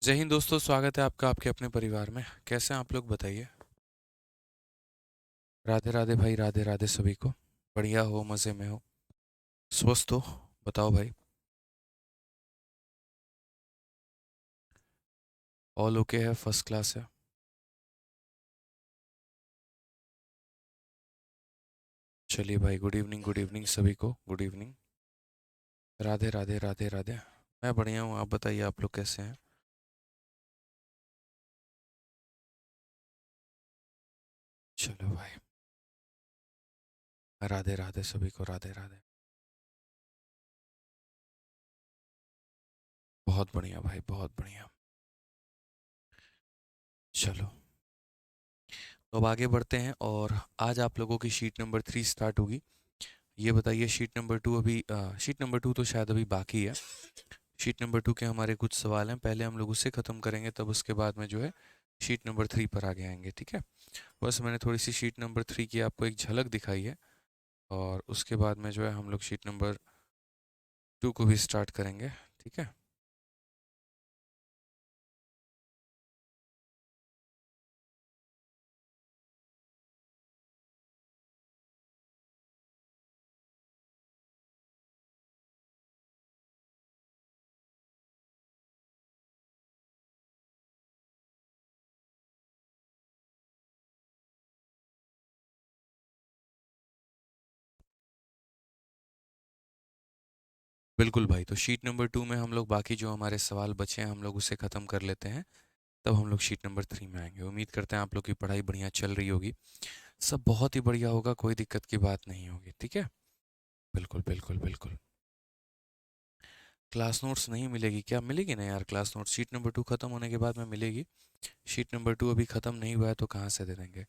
जय हिंद दोस्तों, स्वागत है आपका आपके अपने परिवार में। कैसे हैं आप लोग, बताइए। राधे राधे भाई, राधे राधे सभी को। बढ़िया हो, मज़े में हो, स्वस्थ हो? बताओ भाई। ऑल ओके है, फर्स्ट क्लास है। चलिए भाई, गुड इवनिंग सभी को, गुड इवनिंग। राधे राधे राधे राधे। मैं बढ़िया हूँ, आप बताइए, आप लोग कैसे हैं? चलो भाई, राधे राधे सभी को, राधे राधे। बहुत बढ़िया भाई, बहुत बढ़िया। चलो, तो अब आगे बढ़ते हैं और आज आप लोगों की शीट नंबर 3 स्टार्ट होगी। ये बताइए, शीट नंबर 2 अभी शीट नंबर 2 तो शायद अभी बाकी है। शीट नंबर 2 के हमारे कुछ सवाल हैं, पहले हम लोग उससे ख़त्म करेंगे, तब उसके बाद में जो है शीट नंबर 3 पर आगे आएंगे, ठीक है। बस मैंने थोड़ी सी शीट नंबर 3 की आपको एक झलक दिखाई है, और उसके बाद में जो है हम लोग शीट नंबर 2 को भी स्टार्ट करेंगे, ठीक है। बिल्कुल भाई, तो शीट नंबर 2 में हम लोग बाकी जो हमारे सवाल बचे हैं हम लोग उसे ख़त्म कर लेते हैं, तब हम लोग शीट नंबर 3 में आएंगे। उम्मीद करते हैं आप लोग की पढ़ाई बढ़िया चल रही होगी, सब बहुत ही बढ़िया होगा, कोई दिक्कत की बात नहीं होगी, ठीक है। बिल्कुल बिल्कुल बिल्कुल। क्लास नोट्स नहीं मिलेगी क्या? मिलेगी ना यार, क्लास नोट्स शीट नंबर 2 खत्म होने के बाद में मिलेगी। शीट नंबर 2 अभी ख़त्म नहीं हुआ है तो कहाँ से दे देंगे।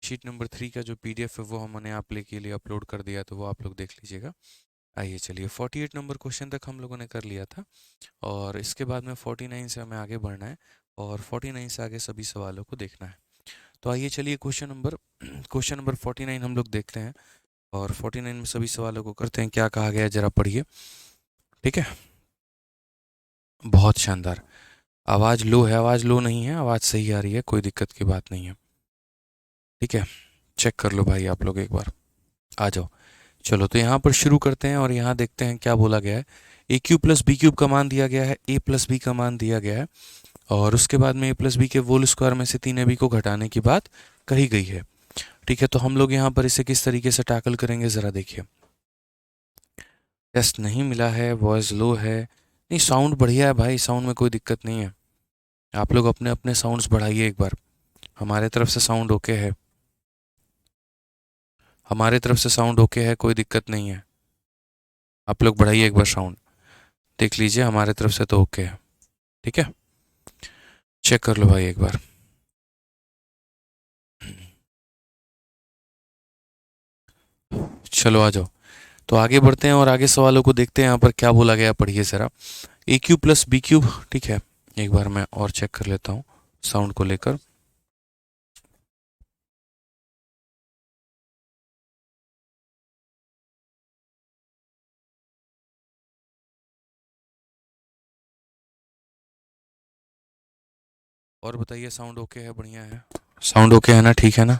शीट नंबर 3 का जो पीडीएफ है वो हमने आप लोग के लिए अपलोड कर दिया, तो वो आप लोग देख लीजिएगा। आइए चलिए, 48 नंबर क्वेश्चन तक हम लोगों ने कर लिया था, और इसके बाद में 49 से हमें आगे बढ़ना है, और 49 से आगे सभी सवालों को देखना है। तो आइए चलिए, क्वेश्चन नंबर 49 हम लोग देखते हैं, और 49 में सभी सवालों को करते हैं। क्या कहा गया है जरा पढ़िए, ठीक है। बहुत शानदार। आवाज़ लो है, आवाज़ लो नहीं है, आवाज़ सही आ रही है, कोई दिक्कत की बात नहीं है, ठीक है। चेक कर लो भाई आप लोग एक बार, आ जाओ। चलो, तो यहाँ पर शुरू करते हैं और यहाँ देखते हैं क्या बोला गया है। ए क्यूब प्लस बी क्यूब का मान दिया गया है, ए प्लस बी का मान दिया गया है, और उसके बाद में ए प्लस बी के होल स्क्वायर में से 3ab को घटाने की बात कही गई है, ठीक है। तो हम लोग यहाँ पर इसे किस तरीके से टैकल करेंगे, ज़रा देखिए। टेस्ट नहीं मिला है, वॉइस लो है, नहीं साउंड बढ़िया है भाई, साउंड में कोई दिक्कत नहीं है। आप लोग अपने अपने साउंड्स बढ़ाइए एक बार। हमारे तरफ से साउंड ओके है, हमारे तरफ से साउंड ओके है, कोई दिक्कत नहीं है। आप लोग बढ़ाइए एक बार साउंड, देख लीजिए, हमारे तरफ से तो ओके है, ठीक है। चेक कर लो भाई एक बार। चलो आ जाओ, तो आगे बढ़ते हैं और आगे सवालों को देखते हैं। यहाँ पर क्या बोला गया, पढ़िए ज़रा। ए क्यूब प्लस बी क्यूब, ठीक है। एक बार मैं और चेक कर लेता हूँ साउंड को लेकर। और बताइए, साउंड ओके है, बढ़िया है? साउंड ओके है ना, ठीक है ना?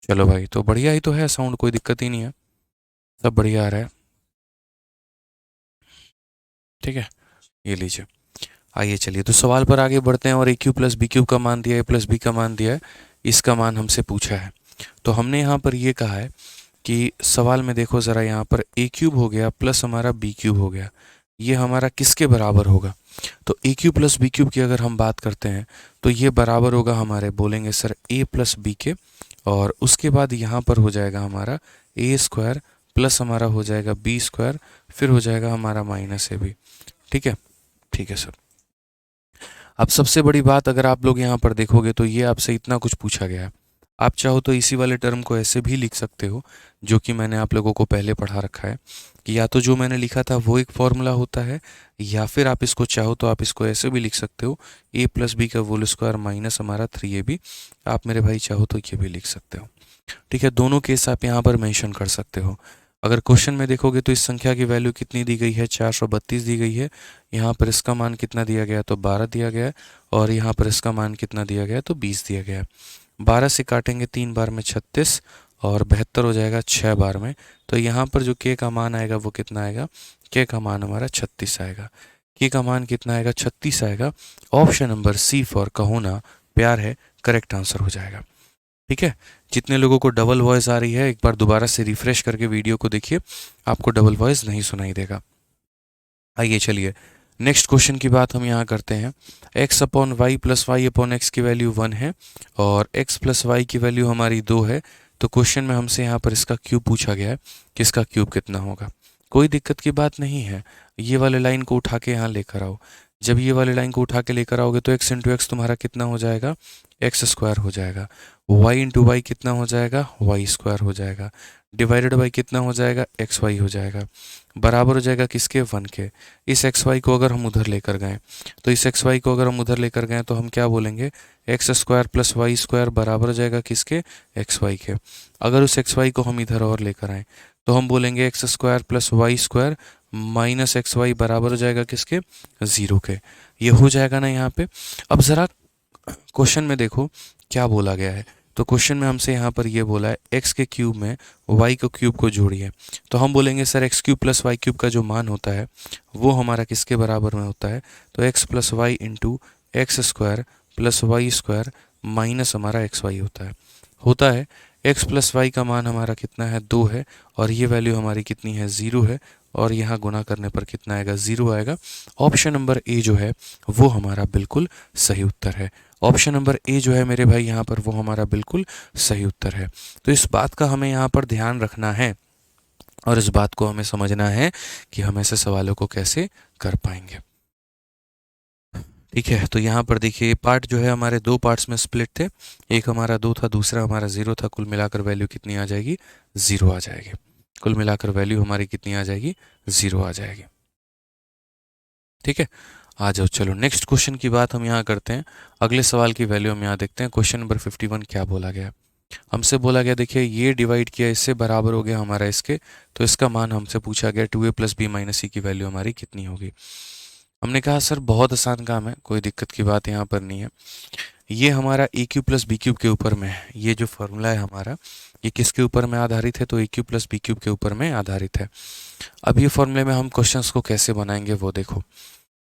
चलो भाई, तो बढ़िया ही तो है साउंड, कोई दिक्कत ही नहीं है, सब बढ़िया आ रहा है, ठीक है। ये लीजिए। आइए चलिए, तो सवाल पर आगे बढ़ते हैं, और ए क्यू प्लस बी क्यूब का मान दिया है, ए प्लस बी का मान दिया है, इसका मान हमसे पूछा है। तो हमने यहाँ पर ये कहा है कि सवाल में देखो ज़रा, यहाँ पर ए क्यूब हो गया प्लस हमारा बी क्यूब हो गया, ये हमारा किसके बराबर होगा? तो ए क्यूब प्लस बी क्यूब की अगर हम बात करते हैं तो ये बराबर होगा हमारे, बोलेंगे सर, ए प्लस बी के, और उसके बाद यहाँ पर हो जाएगा हमारा ए स्क्वायर प्लस हमारा हो जाएगा बी स्क्वायर, फिर हो जाएगा हमारा माइनस ए बी, ठीक है। ठीक है सर। अब सबसे बड़ी बात, अगर आप लोग यहाँ पर देखोगे तो ये आपसे इतना कुछ पूछा गया है। आप चाहो तो इसी वाले टर्म को ऐसे भी लिख सकते हो, जो कि मैंने आप लोगों को पहले पढ़ा रखा है, कि या तो जो मैंने लिखा था वो एक फॉर्मूला होता है, या फिर आप इसको चाहो तो आप इसको ऐसे भी लिख सकते हो, ए प्लस बी का होल स्क्वायर माइनस हमारा 3ab। आप मेरे भाई चाहो तो ये भी लिख सकते हो, ठीक है। दोनों केस आप यहाँ पर मेंशन कर सकते हो। अगर क्वेश्चन में देखोगे तो इस संख्या की वैल्यू कितनी दी गई है, 432 दी गई है। यहाँ पर इसका मान कितना दिया गया, तो 12 दिया गया है। और यहाँ पर इसका मान कितना दिया गया, तो 20 दिया गया है। 12 से काटेंगे 3 बार में 36 और 72 हो जाएगा 6 बार में। तो यहाँ पर जो के का मान आएगा वो कितना आएगा, के का मान हमारा 36 आएगा। के का मान कितना आएगा, 36 आएगा। ऑप्शन नंबर सी फॉर कहो ना प्यार है करेक्ट आंसर हो जाएगा। ठीक है, जितने लोगों को डबल वॉइस आ रही है एक बार दोबारा से रिफ्रेश करके वीडियो को देखिए, आपको डबल वॉइस नहीं सुनाई देगा। आइए चलिए नेक्स्ट क्वेश्चन की बात हम यहाँ करते हैं। x upon y plus y upon x की वैल्यू 1 है और x प्लस वाई की वैल्यू हमारी 2 है। तो क्वेश्चन में हमसे यहाँ पर इसका क्यूब पूछा गया है कि इसका क्यूब कितना होगा। कोई दिक्कत की बात नहीं है, ये वाले लाइन को उठा के यहाँ लेकर आओ। जब ये वाले लाइन को उठा के लेकर आओगे तो x इंटू एक्स तुम्हारा कितना हो जाएगा, एक्स स्क्वायर हो जाएगा। y इंटू वाई कितना हो जाएगा, वाई स्क्वायर हो जाएगा। डिवाइडेड बाई कितना हो जाएगा, एक्स वाई हो जाएगा। बराबर हो जाएगा किसके, 1 के। इस एक्स वाई को अगर हम उधर लेकर गए तो इस एक्स वाई को अगर हम उधर लेकर गए तो हम क्या बोलेंगे, x square plus y square बराबर हो जाएगा किसके, एक्स वाई के। अगर उस एक्स वाई को हम इधर और लेकर आए तो हम बोलेंगे x square plus y square minus x y बराबर हो जाएगा किसके, 0 के। ये हो जाएगा ना यहाँ पे। अब ज़रा क्वेश्चन में देखो क्या बोला गया है। तो क्वेश्चन में हमसे यहाँ पर ये बोला है x के क्यूब में y को क्यूब को जोड़िए। तो हम बोलेंगे sir x cube plus y cube का जो मान होता है वो हमारा किसके बराबर में होता है, तो x plus y into x square plus y square minus हमारा एक्स वाई होता है। x प्लस वाई का मान हमारा कितना है, 2 है और ये वैल्यू हमारी कितनी है, 0 है। और यहाँ गुना करने पर कितना आएगा, 0 आएगा। ऑप्शन नंबर ए जो है वो हमारा बिल्कुल सही उत्तर है। ऑप्शन नंबर ए जो है मेरे भाई यहाँ पर वो हमारा बिल्कुल सही उत्तर है। तो इस बात का हमें यहाँ पर ध्यान रखना है और इस बात को हमें समझना है कि हम ऐसे सवालों को कैसे कर पाएंगे। ठीक है, तो यहाँ पर देखिए पार्ट जो है हमारे 2 पार्ट्स में स्प्लिट थे। एक हमारा 2 था, दूसरा हमारा 0 था। कुल मिलाकर वैल्यू कितनी आ जाएगी, 0 आ जाएगी। कुल मिलाकर वैल्यू हमारी कितनी आ जाएगी, 0 आ जाएगी। ठीक है, आ जाओ चलो नेक्स्ट क्वेश्चन की बात हम यहाँ करते हैं। अगले सवाल की वैल्यू हम यहाँ देखते हैं। क्वेश्चन नंबर 51 क्या बोला गया, हमसे बोला गया देखिए ये डिवाइड किया इससे बराबर हो गया हमारा इसके, तो इसका मान हमसे पूछा गया 2a प्लस बी माइनस सी की वैल्यू हमारी कितनी होगी। हमने कहा सर बहुत आसान काम है, कोई दिक्कत की बात यहाँ पर नहीं है। ये हमारा ए क्यूब प्लस बी क्यूब के ऊपर में है। ये जो फॉर्मूला है हमारा ये किसके ऊपर में आधारित है, तो ए क्यूब प्लस बी क्यूब के ऊपर में आधारित है। अब ये फॉर्मूले में हम क्वेश्चंस को कैसे बनाएंगे वो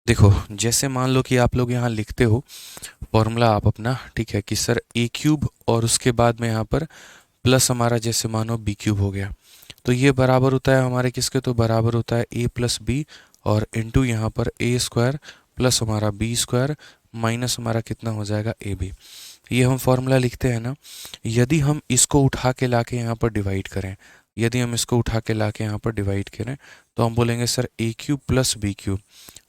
देखो जैसे मान लो कि आप लोग यहाँ लिखते हो फॉर्मूला आप अपना, ठीक है, कि सर ए क्यूब और उसके बाद में यहाँ पर प्लस हमारा जैसे मानो बी क्यूब हो गया। तो ये बराबर होता है हमारे किसके, तो बराबर होता है ए प्लस बी और इंटू यहाँ पर ए स्क्वायर प्लस हमारा बी स्क्वायर माइनस हमारा कितना हो जाएगा, ए बी। ये हम फॉर्मूला लिखते हैं ना। यदि हम इसको उठा के ला के यहाँ पर डिवाइड करें, यदि हम इसको उठा के ला के यहाँ पर डिवाइड करें तो हम बोलेंगे सर ए क्यूब प्लस बी क्यूब,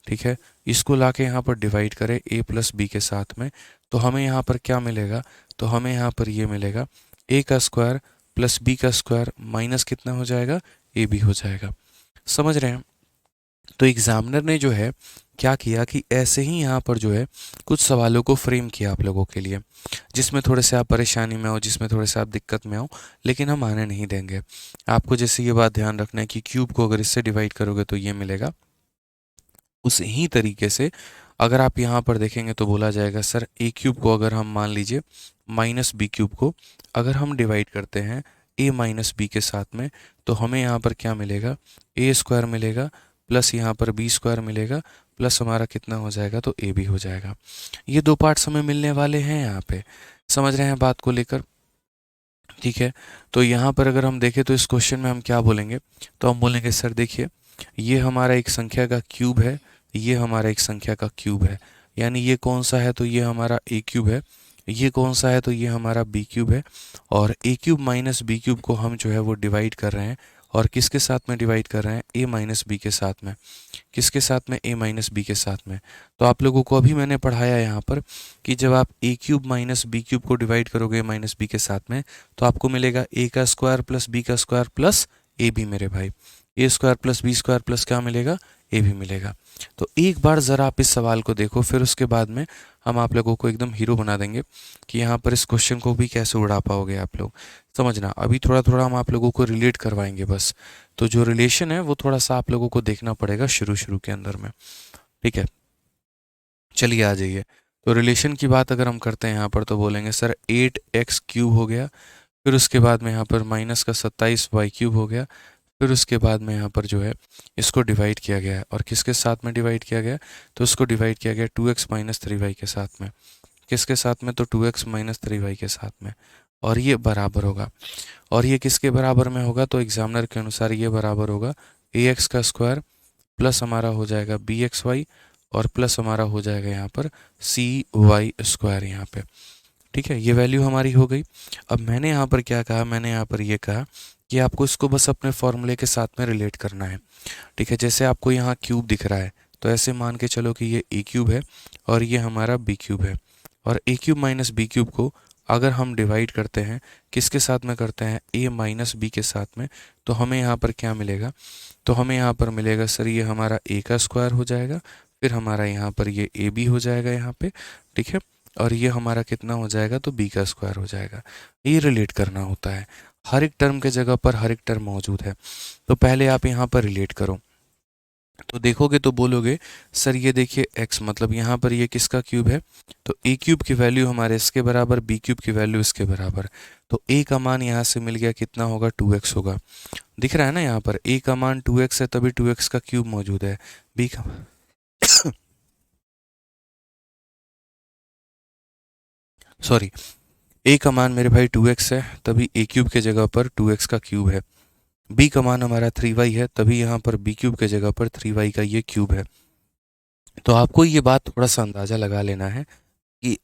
ठीक है। इसको ला के यहाँ पर डिवाइड करें ए प्लस बी के साथ में, तो हमें यहाँ पर क्या मिलेगा, तो हमें यहाँ पर ये मिलेगा ए का स्क्वायर प्लस बी का स्क्वायर माइनस कितना हो जाएगा, ए बी हो जाएगा। समझ रहे हैं। तो एग्जामिनर ने जो है क्या किया कि ऐसे ही यहाँ पर जो है कुछ सवालों को फ्रेम किया आप लोगों के लिए, जिसमें थोड़े से आप परेशानी में हो, जिसमें थोड़े से आप दिक्कत में हो, लेकिन हम आने नहीं देंगे आपको। जैसे ये बात ध्यान रखना है कि क्यूब को अगर इससे डिवाइड करोगे तो ये मिलेगा, उसी ही तरीके से अगर आप यहाँ पर देखेंगे तो बोला जाएगा सर ए क्यूब को अगर हम मान लीजिए माइनस बी क्यूब को अगर हम डिवाइड करते हैं ए माइनस बी के साथ में, तो हमें यहाँ पर क्या मिलेगा, ए स्क्वायर मिलेगा प्लस यहाँ पर बी स्क्वायर मिलेगा प्लस हमारा कितना हो जाएगा, तो ए बी हो जाएगा। ये 2 पार्ट्स हमें मिलने वाले हैं यहाँ पे, समझ रहे हैं बात को लेकर। ठीक है, तो यहाँ पर अगर हम देखें तो इस क्वेश्चन में हम क्या बोलेंगे, तो हम बोलेंगे सर देखिए ये हमारा एक संख्या का क्यूब है, ये हमारा एक संख्या का क्यूब है, यानी ये कौन सा है, तो ये हमारा ए क्यूब है। ये कौन सा है, तो ये हमारा बी क्यूब है। और ए क्यूब माइनस बी क्यूब को हम जो है वो डिवाइड कर रहे हैं, और किसके साथ में डिवाइड कर रहे हैं, ए माइनस बी के साथ में। किसके साथ में, ए माइनस बी के साथ में। तो आप लोगों को अभी मैंने पढ़ाया यहाँ पर कि जब आप A cube minus B cube को डिवाइड करोगे माइनस बी के साथ में, तो आपको मिलेगा ए का स्क्वायर प्लस बी का स्क्वायर प्लस ए बी मेरे भाई। A square plus B square plus क्या मिलेगा, ए भी मिलेगा। तो एक बार ज़रा आप इस सवाल को देखो, फिर उसके बाद में हम आप लोगों को एकदम हीरो बना देंगे कि यहाँ पर इस क्वेश्चन को भी कैसे उड़ा पाओगे आप लोग। समझना, अभी थोड़ा थोड़ा हम आप लोगों को रिलेट करवाएंगे बस, तो जो रिलेशन है वो थोड़ा सा आप लोगों को देखना पड़ेगा शुरू शुरू के अंदर में, ठीक है। चलिए आ जाइए, तो रिलेशन की बात अगर हम करते हैं यहाँ पर तो बोलेंगे सर 8x³ हो गया, फिर उसके बाद में यहाँ पर माइनस का 27y³ हो गया, फिर उसके बाद में यहाँ पर जो है इसको डिवाइड किया गया है, और किसके साथ में डिवाइड किया गया, तो इसको डिवाइड किया गया 2x माइनस 3y के साथ में। किसके साथ में, तो 2x माइनस 3y के साथ में, और ये बराबर होगा, और ये किसके बराबर में होगा, तो एग्जामिनर के अनुसार ये बराबर होगा ax का स्क्वायर प्लस हमारा हो जाएगा bxy और प्लस हमारा हो जाएगा यहाँ पर cy स्क्वायर यहाँ पे, ठीक है। ये वैल्यू हमारी हो गई। अब मैंने यहाँ पर क्या कहा, मैंने यहाँ पर ये कहा कि आपको इसको बस अपने फॉर्मूले के साथ में रिलेट करना है, ठीक है। जैसे आपको यहाँ क्यूब दिख रहा है तो ऐसे मान के चलो कि ये a³ है और ये हमारा b³ है, और a³ माइनस b³ को अगर हम डिवाइड करते हैं किसके साथ में करते हैं, a माइनस b के साथ में, तो हमें यहाँ पर क्या मिलेगा, तो हमें यहाँ पर मिलेगा सर ये हमारा a का स्क्वायर हो जाएगा, फिर हमारा यहाँ पर ये ab हो जाएगा यहाँ पे, ठीक है, और ये हमारा कितना हो जाएगा, तो b का स्क्वायर हो जाएगा। ये रिलेट करना होता है, हर एक टर्म के जगह पर हर एक टर्म मौजूद है। तो पहले आप यहाँ पर रिलेट करो, तो देखोगे तो बोलोगे सर ये देखिए x मतलब यहाँ पर ये किसका क्यूब है, तो a³ की वैल्यू हमारे इसके बराबर, b³ की वैल्यू इसके बराबर, तो a का मान यहाँ से मिल गया, कितना होगा, 2x होगा। दिख रहा है ना यहाँ पर a का मान 2x है, तभी 2x का क्यूब मौजूद है। b का सॉरी, a का मान मेरे भाई 2x है, तभी a³ के जगह पर 2x का क्यूब है। b का मान हमारा 3y है, तभी यहाँ पर b³ के जगह पर 3y का ये क्यूब है। तो आपको ये बात थोड़ा सा अंदाजा लगा लेना है कि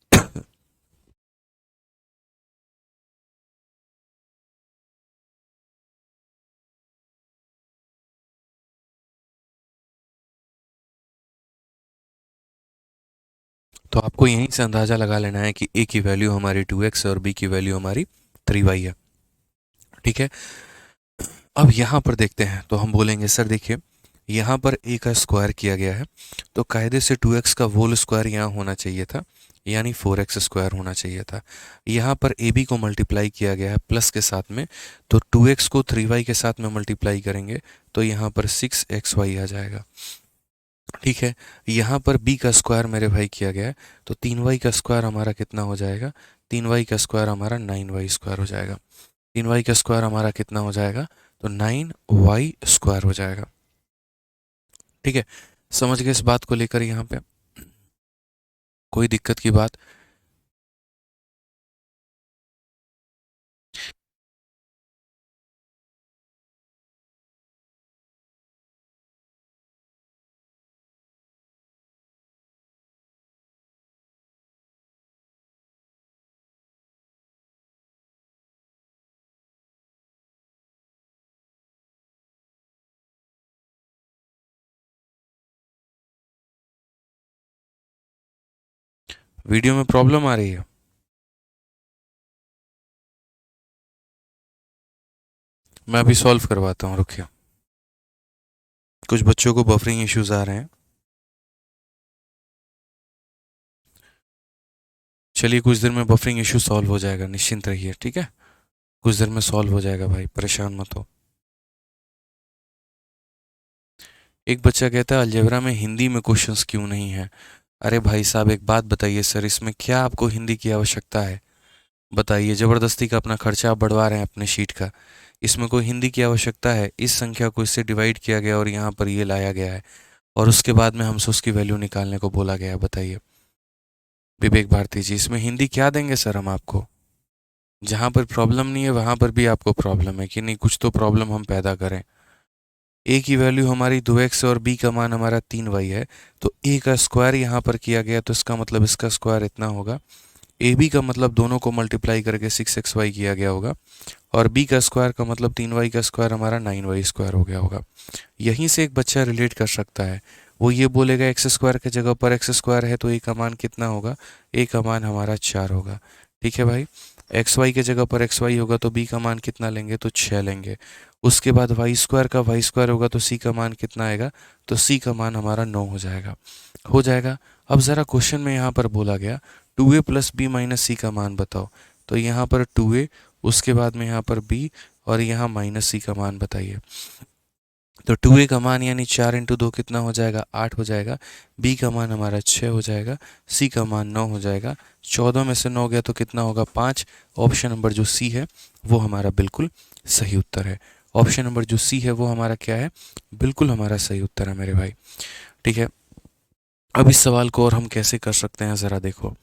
तो आपको यहीं से अंदाजा लगा लेना है कि a की वैल्यू हमारी 2x है और b की वैल्यू हमारी 3y है, ठीक है। अब यहाँ पर देखते हैं, तो हम बोलेंगे सर देखिए यहाँ पर a का स्क्वायर किया गया है, तो कायदे से 2x का होल स्क्वायर यहाँ होना चाहिए था, यानी 4x स्क्वायर होना चाहिए था। यहाँ पर ab को मल्टीप्लाई किया गया है प्लस के साथ में, तो 2x को 3y के साथ में मल्टीप्लाई करेंगे तो यहाँ पर 6xy आ जाएगा, ठीक है। यहाँ पर b का स्क्वायर मेरे भाई किया गया है, तो 3y का स्क्वायर हमारा कितना हो जाएगा, 3y का स्क्वायर हमारा 9y स्क्वायर हो जाएगा, 3y का स्क्वायर हमारा कितना हो जाएगा, तो 9y स्क्वायर हो जाएगा, ठीक है। समझ गए इस बात को लेकर, यहाँ पे कोई दिक्कत की बात, वीडियो में प्रॉब्लम आ रही है, मैं अभी सॉल्व करवाता हूँ, रुकिए। कुछ बच्चों को बफरिंग इश्यूज आ रहे हैं, चलिए कुछ देर में बफरिंग इशू सॉल्व हो जाएगा, निश्चिंत रहिए, ठीक है। कुछ देर में सॉल्व हो जाएगा भाई, परेशान मत हो। एक बच्चा कहता है अलजेब्रा में हिंदी में क्वेश्चंस क्यों नहीं है। अरे भाई साहब एक बात बताइए सर, इसमें क्या आपको हिंदी की आवश्यकता है, बताइए। ज़बरदस्ती का अपना खर्चा आप बढ़वा रहे हैं अपने शीट का, इसमें कोई हिंदी की आवश्यकता है, इस संख्या को इससे डिवाइड किया गया और यहाँ पर ये लाया गया है, और उसके बाद में हमसे उसकी वैल्यू निकालने को बोला गया है, बताइए विवेक भारती जी, इसमें हिंदी क्या देंगे सर हम आपको। जहाँ पर प्रॉब्लम नहीं है वहाँ पर भी आपको प्रॉब्लम है कि नहीं, कुछ तो प्रॉब्लम हम पैदा करें। a की वैल्यू हमारी 2x और b का मान हमारा 3y है, तो a का स्क्वायर यहाँ पर किया गया, तो इसका मतलब इसका स्क्वायर इतना होगा, ए बी का मतलब दोनों को मल्टीप्लाई करके 6xy किया गया होगा, और b का स्क्वायर का मतलब 3y का स्क्वायर हमारा 9y स्क्वायर हो गया होगा। यहीं से एक बच्चा रिलेट कर सकता है, वो ये बोलेगा एक्स स्क्वायर के जगह पर एक्स स्क्वायर है, तो a का मान कितना होगा, a का मान हमारा 4 होगा, ठीक है भाई। एक्स वाई के जगह पर एक्स वाई होगा तो b का मान कितना लेंगे, तो 6 लेंगे। उसके बाद वाई स्क्वायर का वाई स्क्वायर होगा तो c का मान कितना आएगा, तो c का मान हमारा 9 हो जाएगा, हो जाएगा। अब ज़रा क्वेश्चन में यहाँ पर बोला गया 2a प्लस बी माइनस सी का मान बताओ, तो यहाँ पर 2a, उसके बाद में यहाँ पर b, और यहाँ माइनस सी का मान बताइए। तो 2a का मान यानी 4 इंटू 2 कितना हो जाएगा, 8 हो जाएगा। b का मान हमारा 6 हो जाएगा। c का मान 9 हो जाएगा। 14 में से 9 गया तो कितना होगा, 5। ऑप्शन नंबर जो सी है वो हमारा बिल्कुल सही उत्तर है। ऑप्शन नंबर जो सी है वो हमारा क्या है, बिल्कुल हमारा सही उत्तर है मेरे भाई। ठीक है, अब इस सवाल को और हम कैसे कर सकते हैं ज़रा देखो।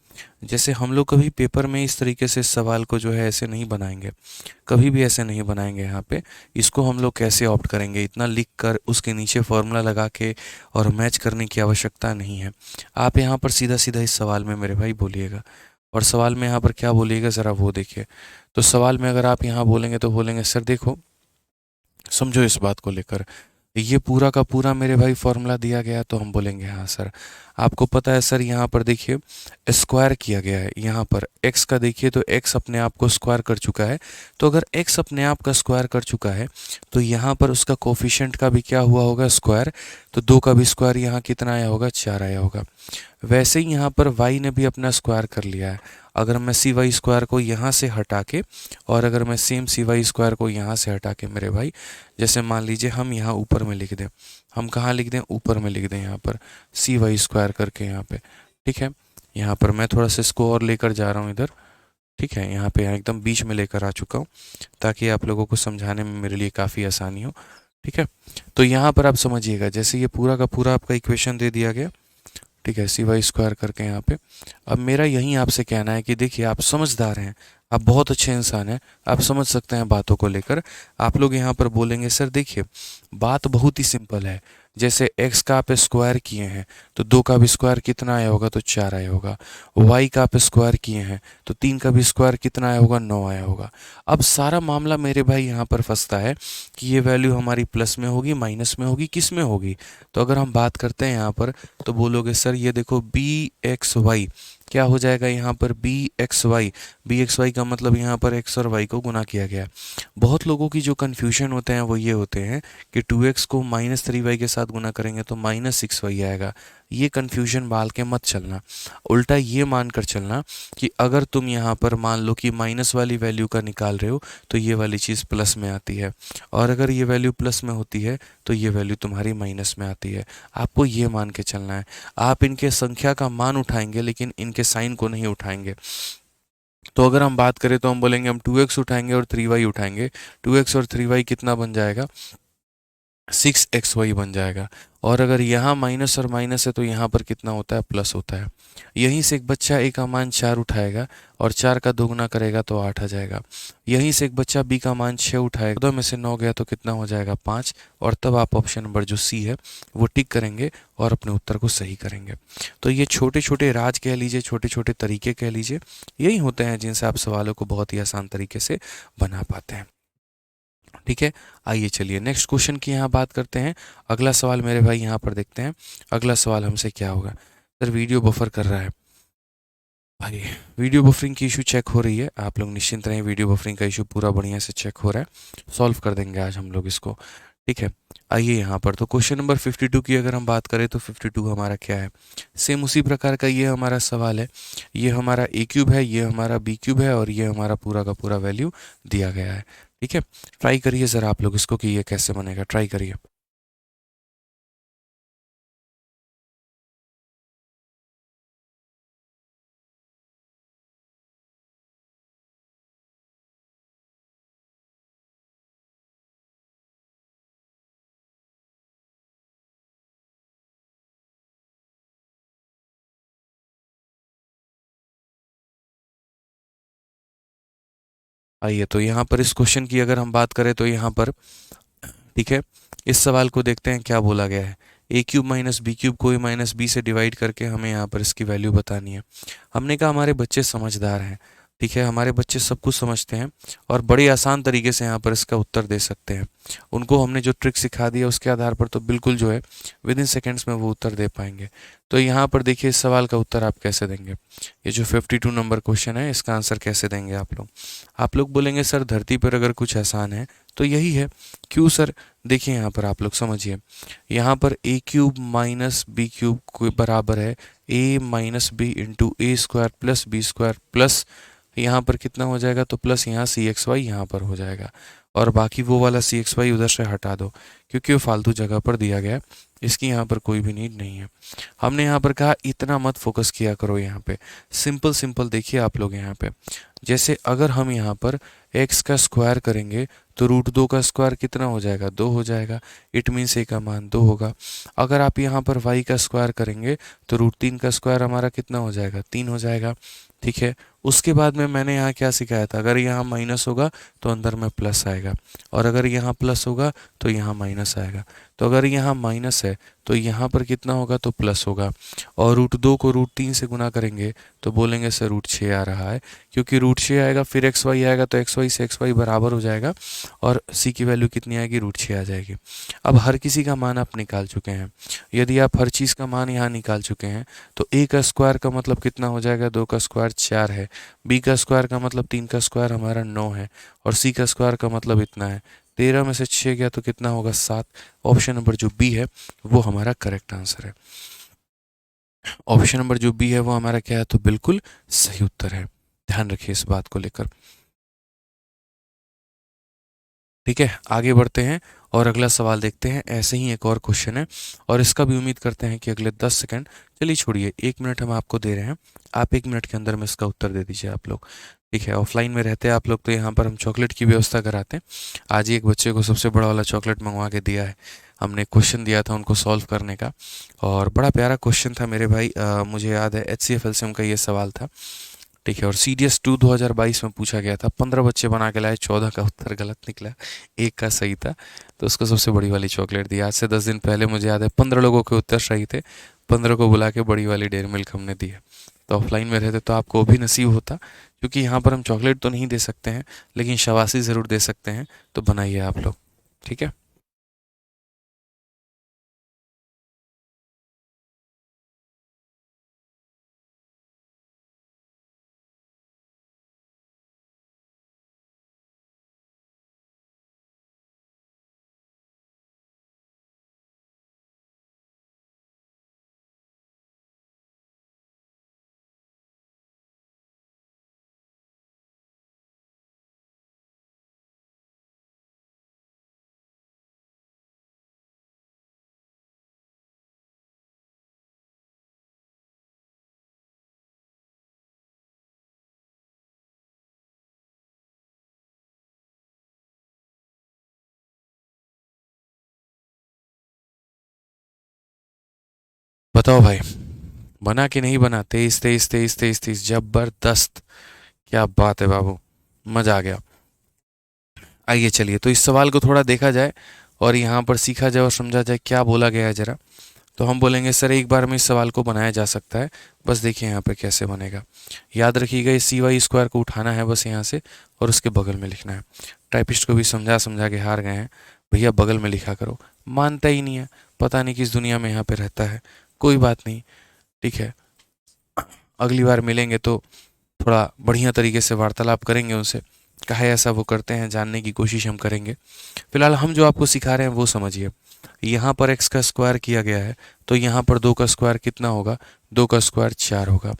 जैसे हम लोग कभी पेपर में इस तरीके से इस सवाल को जो है ऐसे नहीं बनाएंगे, कभी भी ऐसे नहीं बनाएंगे। यहाँ पे इसको हम लोग कैसे ऑप्ट करेंगे, इतना लिख कर उसके नीचे फॉर्मूला लगा के और मैच करने की आवश्यकता नहीं है। आप यहाँ पर सीधा सीधा इस सवाल में मेरे भाई बोलिएगा, और सवाल में यहाँ पर क्या बोलिएगा ज़रा वो देखिए। तो सवाल में अगर आप यहाँ बोलेंगे तो बोलेंगे सर देखो, समझो इस बात को लेकर, ये पूरा का पूरा मेरे भाई फॉर्मूला दिया गया, तो हम बोलेंगे हाँ सर। आपको पता है सर, यहाँ पर देखिए स्क्वायर किया गया है। यहाँ पर x का देखिए तो x अपने आप को स्क्वायर कर चुका है। तो अगर x अपने आप का स्क्वायर कर चुका है तो यहाँ पर उसका कोफिशिएंट का भी क्या हुआ होगा, स्क्वायर। तो 2 का भी स्क्वायर यहाँ कितना आया होगा, 4 आया होगा। वैसे ही यहाँ पर y ने भी अपना स्क्वायर कर लिया है। अगर मैं सी वाई स्क्वायर को यहाँ से हटा के, और अगर मैं सेम सी वाई स्क्वायर को यहाँ से हटा के मेरे भाई, जैसे मान लीजिए हम यहाँ ऊपर में लिख दें, हम कहाँ लिख दें, ऊपर में लिख दें यहाँ पर सी वाई स्क्वायर करके यहाँ पे। ठीक है, यहाँ पर मैं थोड़ा सा इसको और लेकर जा रहा हूँ इधर। ठीक है, यहाँ पे एकदम बीच में लेकर आ चुका हूँ ताकि आप लोगों को समझाने में मेरे लिए काफ़ी आसानी हो। ठीक है, तो यहाँ पर आप समझिएगा, जैसे ये पूरा का पूरा आपका इक्वेशन दे दिया गया। ठीक है, सी वाई स्क्वायर करके यहाँ पे। अब मेरा यहीं आपसे कहना है कि देखिए आप समझदार हैं, आप बहुत अच्छे इंसान हैं, आप समझ सकते हैं बातों को लेकर। आप लोग यहाँ पर बोलेंगे सर देखिए बात बहुत ही सिंपल है, जैसे x का आप स्क्वायर किए हैं तो 2 का भी स्क्वायर कितना आया होगा, तो 4 आया होगा। y का आप स्क्वायर किए हैं तो 3 का भी स्क्वायर कितना आया होगा, 9 आया होगा। अब सारा मामला मेरे भाई यहाँ पर फंसता है कि ये वैल्यू हमारी प्लस में होगी, माइनस में होगी, किस में होगी। तो अगर हम बात करते हैं यहाँ पर तो बोलोगे सर ये देखो बी एक्स वाई क्या हो जाएगा, यहाँ पर बी एक्स वाई का मतलब यहाँ पर x और y को गुना किया गया। बहुत लोगों की जो कन्फ्यूजन होते हैं वो ये होते हैं कि 2x को -3y के साथ गुना करेंगे तो -6y आएगा। ये कन्फ्यूजन बाल के मत चलना, उल्टा ये मान कर चलना कि अगर तुम यहाँ पर मान लो कि माइनस वाली वैल्यू का निकाल रहे हो तो ये वाली चीज़ प्लस में आती है, और अगर ये वैल्यू प्लस में होती है तो ये वैल्यू तुम्हारी माइनस में आती है। आपको ये मान के चलना है। आप इनके संख्या का मान उठाएंगे लेकिन इनके साइन को नहीं उठाएंगे। तो अगर हम बात करें तो हम बोलेंगे हम 2x उठाएंगे और 3y उठाएंगे। 2x और 3y कितना बन जाएगा, 6xy बन जाएगा। और अगर यहाँ माइनस और माइनस है तो यहाँ पर कितना होता है, प्लस होता है। यहीं से एक बच्चा a का मान 4 उठाएगा और 4 का दोगुना करेगा तो 8 आ जाएगा। यहीं से एक बच्चा b का मान 6 उठाएगा, 14 में से 9 गया तो कितना हो जाएगा, 5। और तब आप ऑप्शन नंबर जो सी है वो टिक करेंगे और अपने उत्तर को सही करेंगे। तो ये छोटे छोटे राज कह लीजिए, छोटे छोटे तरीके कह लीजिए, यही होते हैं जिनसे आप सवालों को बहुत ही आसान तरीके से बना पाते हैं। ठीक है, आइए चलिए नेक्स्ट क्वेश्चन की यहाँ बात करते हैं। अगला सवाल मेरे भाई यहाँ पर देखते हैं, अगला सवाल हमसे क्या होगा। सर वीडियो बफर कर रहा है भाई, वीडियो बफरिंग की इशू चेक हो रही है, आप लोग निश्चिंत रहें, वीडियो बफरिंग का इशू पूरा बढ़िया से चेक हो रहा है, सॉल्व कर देंगे आज हम लोग इसको। ठीक है, आइए यहाँ पर तो क्वेश्चन नंबर 52 की अगर हम बात करें तो 52 हमारा क्या है, सेम उसी प्रकार का ये हमारा सवाल है। ये हमारा a क्यूब है, ये हमारा b क्यूब है, और ये हमारा पूरा का पूरा वैल्यू दिया गया है। ठीक है, ट्राई करिए ज़रा आप लोग इसको कि ये कैसे बनेगा, ट्राई करिए। आइए तो यहाँ पर इस क्वेश्चन की अगर हम बात करें तो यहाँ पर, ठीक है, इस सवाल को देखते हैं क्या बोला गया है। a cube minus B cube को a माइनस बी से डिवाइड करके हमें यहाँ पर इसकी वैल्यू बतानी है। हमने कहा हमारे बच्चे समझदार हैं, ठीक है, हमारे बच्चे सब कुछ समझते हैं और बड़े आसान तरीके से यहाँ पर इसका उत्तर दे सकते हैं। उनको हमने जो ट्रिक सिखा दी है उसके आधार पर तो बिल्कुल जो है विद इन सेकेंड्स में वो उत्तर दे पाएंगे। तो यहाँ पर देखिए इस सवाल का उत्तर आप कैसे देंगे, ये जो 52 नंबर क्वेश्चन है इसका आंसर कैसे देंगे आप लोग। आप लोग बोलेंगे सर धरती पर अगर कुछ आसान है तो यही है। क्यों सर, देखिए यहाँ पर आप लोग समझिए, यहाँ पर a cube minus B cube को बराबर है a minus b into a square plus B square plus यहाँ पर कितना हो जाएगा, तो प्लस यहाँ सी एक्स वाई यहाँ पर हो जाएगा, और बाकी वो वाला सी एक्स वाई उधर से हटा दो क्योंकि वो फालतू जगह पर दिया गया है, इसकी यहाँ पर कोई भी नीड नहीं है। हमने यहाँ पर कहा इतना मत फोकस किया करो, यहाँ पे सिंपल सिंपल देखिए आप लोग यहाँ पे, जैसे अगर हम यहाँ पर x का स्क्वायर करेंगे तो रूट 2 का स्क्वायर कितना हो जाएगा, 2 हो जाएगा, इट मीन्स a का मान 2 होगा। अगर आप यहाँ पर y का स्क्वायर करेंगे तो रूट 3 का स्क्वायर हमारा कितना हो जाएगा, 3 हो जाएगा। ठीक है, उसके बाद में मैंने यहाँ क्या सिखाया था, अगर यहाँ माइनस होगा तो अंदर में प्लस आएगा, और अगर यहाँ प्लस होगा तो यहाँ माइनस आएगा। तो अगर यहाँ माइनस है तो यहाँ पर कितना होगा, तो प्लस होगा, और रूट 2 को रूट 3 से गुना करेंगे तो बोलेंगे सर रूट 6 आ रहा है, क्योंकि रूट 6 आएगा फिर एक्स वाई आएगा तो एक्स वाई से एक्स वाई बराबर हो जाएगा, और सी की वैल्यू कितनी आएगी, रूट 6 आ जाएगी। अब हर किसी का मान आप निकाल चुके हैं, यदि आप हर चीज़ का मान यहाँ निकाल चुके हैं तो a का स्क्वायर का मतलब कितना हो जाएगा, 2 का स्क्वायर 4 है, b का स्क्वायर का मतलब 3 का स्क्वायर हमारा 9 है, और c का स्क्वायर का मतलब इतना है। 13 में से 6 गया तो कितना होगा, 7। ऑप्शन नंबर जो बी है वो हमारा करेक्ट आंसर है। ऑप्शन नंबर जो बी है वो हमारा क्या है, तो बिल्कुल सही उत्तर है। ध्यान रखिए इस बात को लेकर। ठीक है, आगे बढ़ते हैं और अगला सवाल देखते हैं। ऐसे ही एक और क्वेश्चन है और इसका भी उम्मीद करते हैं कि अगले 10 सेकंड, चलिए छोड़िए 1 मिनट हम आपको दे रहे हैं, आप 1 मिनट के अंदर में इसका उत्तर दे दीजिए आप लोग। ठीक है, ऑफलाइन में रहते हैं आप लोग तो यहाँ पर हम चॉकलेट की व्यवस्था कराते हैं। आज ही एक बच्चे को सबसे बड़ा वाला चॉकलेट मंगवा के दिया है, हमने क्वेश्चन दिया था उनको सॉल्व करने का, और बड़ा प्यारा क्वेश्चन था मेरे भाई। मुझे याद है HCFL से उनका ये सवाल था। ठीक है, और CDS 2 2022 में पूछा गया था, 15 बच्चे बना के लाए, 14 का उत्तर गलत निकला, एक का सही था, तो उसको सबसे बड़ी वाली चॉकलेट दी। आज से 10 दिन पहले मुझे याद है 15 लोगों के उत्तर सही थे, 15 को बुला के बड़ी वाली डेयरी मिल्क हमने दी है। तो ऑफलाइन में रहते तो आपको भी नसीब होता, क्योंकि यहाँ पर हम चॉकलेट तो नहीं दे सकते हैं लेकिन शाबाशी ज़रूर दे सकते हैं, तो बनाइए आप लोग। ठीक है, बताओ भाई, बना कि नहीं बना, 23 23 23 23 30, जबरदस्त, क्या बात है बाबू, मजा आ गया। आइए चलिए तो इस सवाल को थोड़ा देखा जाए और यहाँ पर सीखा जाए और समझा जाए क्या बोला गया है जरा। तो हम बोलेंगे सर एक बार में इस सवाल को बनाया जा सकता है, बस देखिए यहाँ पे कैसे बनेगा। याद रखिएगा इस CY स्क्वायर को उठाना है बस यहाँ से और उसके बगल में लिखना है। टाइपिस्ट को भी समझा समझा के हार गए हैं, भैया बगल में लिखा करो, मानता ही नहीं है, पता नहीं किस दुनिया में यहाँ पे रहता है। कोई बात नहीं, ठीक है, अगली बार मिलेंगे तो थोड़ा बढ़िया तरीके से वार्तालाप करेंगे उनसे, काहे ऐसा वो करते हैं जानने की कोशिश हम करेंगे। फिलहाल हम जो आपको सिखा रहे हैं वो समझिए। यहाँ पर x का स्क्वायर किया गया है तो यहाँ पर 2 का स्क्वायर कितना होगा, 2 का स्क्वायर 4 होगा।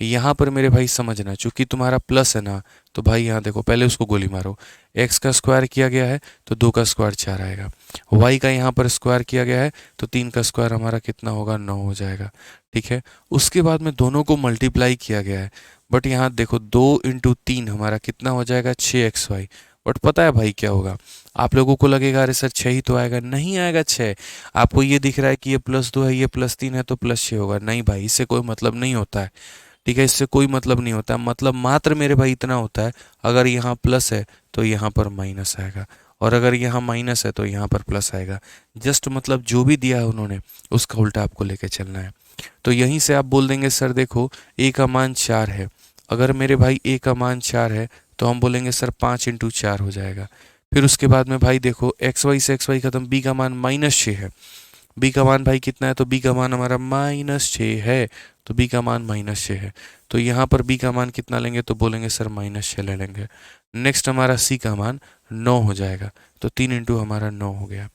यहाँ पर मेरे भाई समझना, चूंकि तुम्हारा प्लस है ना, तो भाई यहाँ देखो पहले उसको गोली मारो, x का स्क्वायर किया गया है तो 2 का स्क्वायर 4 आएगा, y का यहाँ पर स्क्वायर किया गया है तो 3 का स्क्वायर हमारा कितना होगा, 9 हो जाएगा। ठीक है, उसके बाद में दोनों को मल्टीप्लाई किया गया है, बट यहाँ देखो 2 इंटू 3 हमारा कितना हो जाएगा, 6xy। बट पता है भाई क्या होगा, आप लोगों को लगेगा अरे सर 6 ही तो आएगा, नहीं आएगा 6। आपको ये दिख रहा है कि ये +2 है ये +3 है तो +6 होगा, नहीं भाई इससे कोई मतलब नहीं होता है। ठीक है, इससे कोई मतलब नहीं होता, मतलब मात्र मेरे भाई इतना होता है, अगर यहाँ प्लस है तो यहाँ पर माइनस आएगा, और अगर यहाँ माइनस है तो यहाँ पर प्लस आएगा। जस्ट मतलब जो भी दिया है उन्होंने उसका उल्टा आपको लेके चलना है। तो यहीं से आप बोल देंगे सर देखो a का मान 4 है, अगर मेरे भाई a का मान 4 है तो हम बोलेंगे सर 5 इंटू 4 हो जाएगा। फिर उसके बाद में भाई देखो xy से xy खत्म, b का मान -6 है, b का मान भाई कितना है, तो b का मान हमारा -6 है, तो b का मान -6 है, तो यहाँ पर b का मान कितना लेंगे, तो बोलेंगे सर -6 ले लेंगे। नेक्स्ट हमारा c का मान 9 हो जाएगा, तो 3 इंटू हमारा 9 हो गया।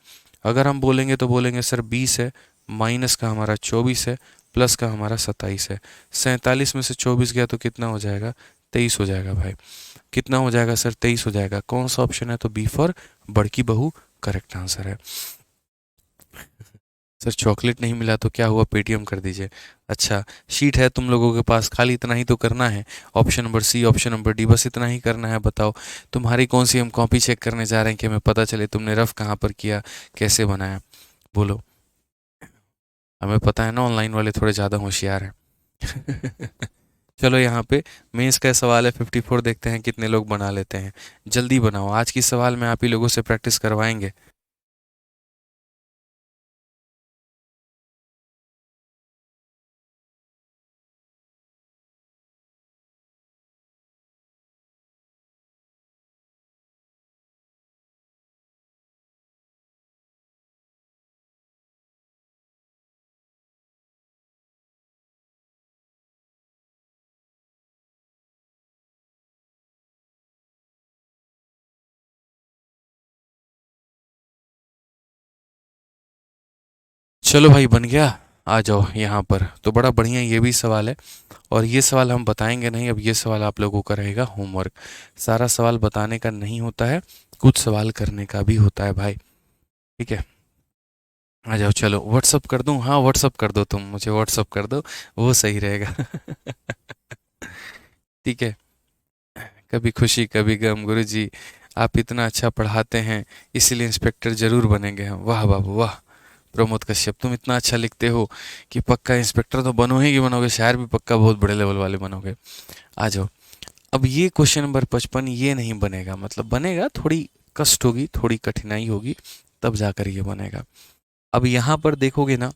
अगर हम बोलेंगे तो बोलेंगे सर 20 है, माइनस का हमारा 24 है, प्लस का हमारा 27 है, 47 में से 24 गया तो कितना हो जाएगा, 23 हो जाएगा भाई। कितना हो जाएगा सर? 23 हो जाएगा। कौन सा ऑप्शन है? तो बी फॉर बड़की बहू करेक्ट आंसर है। सर चॉकलेट नहीं मिला तो क्या हुआ? पेटीएम कर दीजिए। अच्छा, शीट है तुम लोगों के पास, खाली इतना ही तो करना है। Option number C, option number D, बस इतना ही करना है। बताओ तुम्हारी कौन सी हम कॉपी चेक करने जा रहे हैं कि हमें पता चले तुमने रफ कहाँ पर किया, कैसे बनाया। बोलो। हमें पता है ना, ऑनलाइन वाले थोड़े ज़्यादा होशियार हैं। चलो यहाँ पे मेंस का सवाल है 54, देखते हैं कितने लोग बना लेते हैं। जल्दी बनाओ, आज की सवाल में आप ही लोगों से प्रैक्टिस करवाएंगे। चलो भाई बन गया। आ जाओ यहाँ पर, तो बड़ा बढ़िया ये भी सवाल है। और ये सवाल हम बताएंगे नहीं, अब ये सवाल आप लोगों का रहेगा होमवर्क। सारा सवाल बताने का नहीं होता है, कुछ सवाल करने का भी होता है भाई। ठीक है, आ जाओ। चलो व्हाट्सअप कर दूं? हाँ व्हाट्सअप कर दो, तुम मुझे व्हाट्सअप कर दो, वो सही रहेगा। ठीक है। कभी खुशी कभी गम, गुरु जी आप इतना अच्छा पढ़ाते हैं इसीलिए इंस्पेक्टर जरूर बनेंगे हम। वाह बाबू वाह। प्रमोद कश्यप तुम इतना अच्छा लिखते हो कि पक्का इंस्पेक्टर तो बनो ही कि बनोगे, शायर भी पक्का बहुत बड़े लेवल वाले बनोगे। आ जाओ। अब ये क्वेश्चन नंबर 55 ये नहीं बनेगा, मतलब बनेगा, थोड़ी कष्ट होगी, थोड़ी कठिनाई होगी, तब जाकर ये बनेगा। अब यहाँ पर देखोगे ना,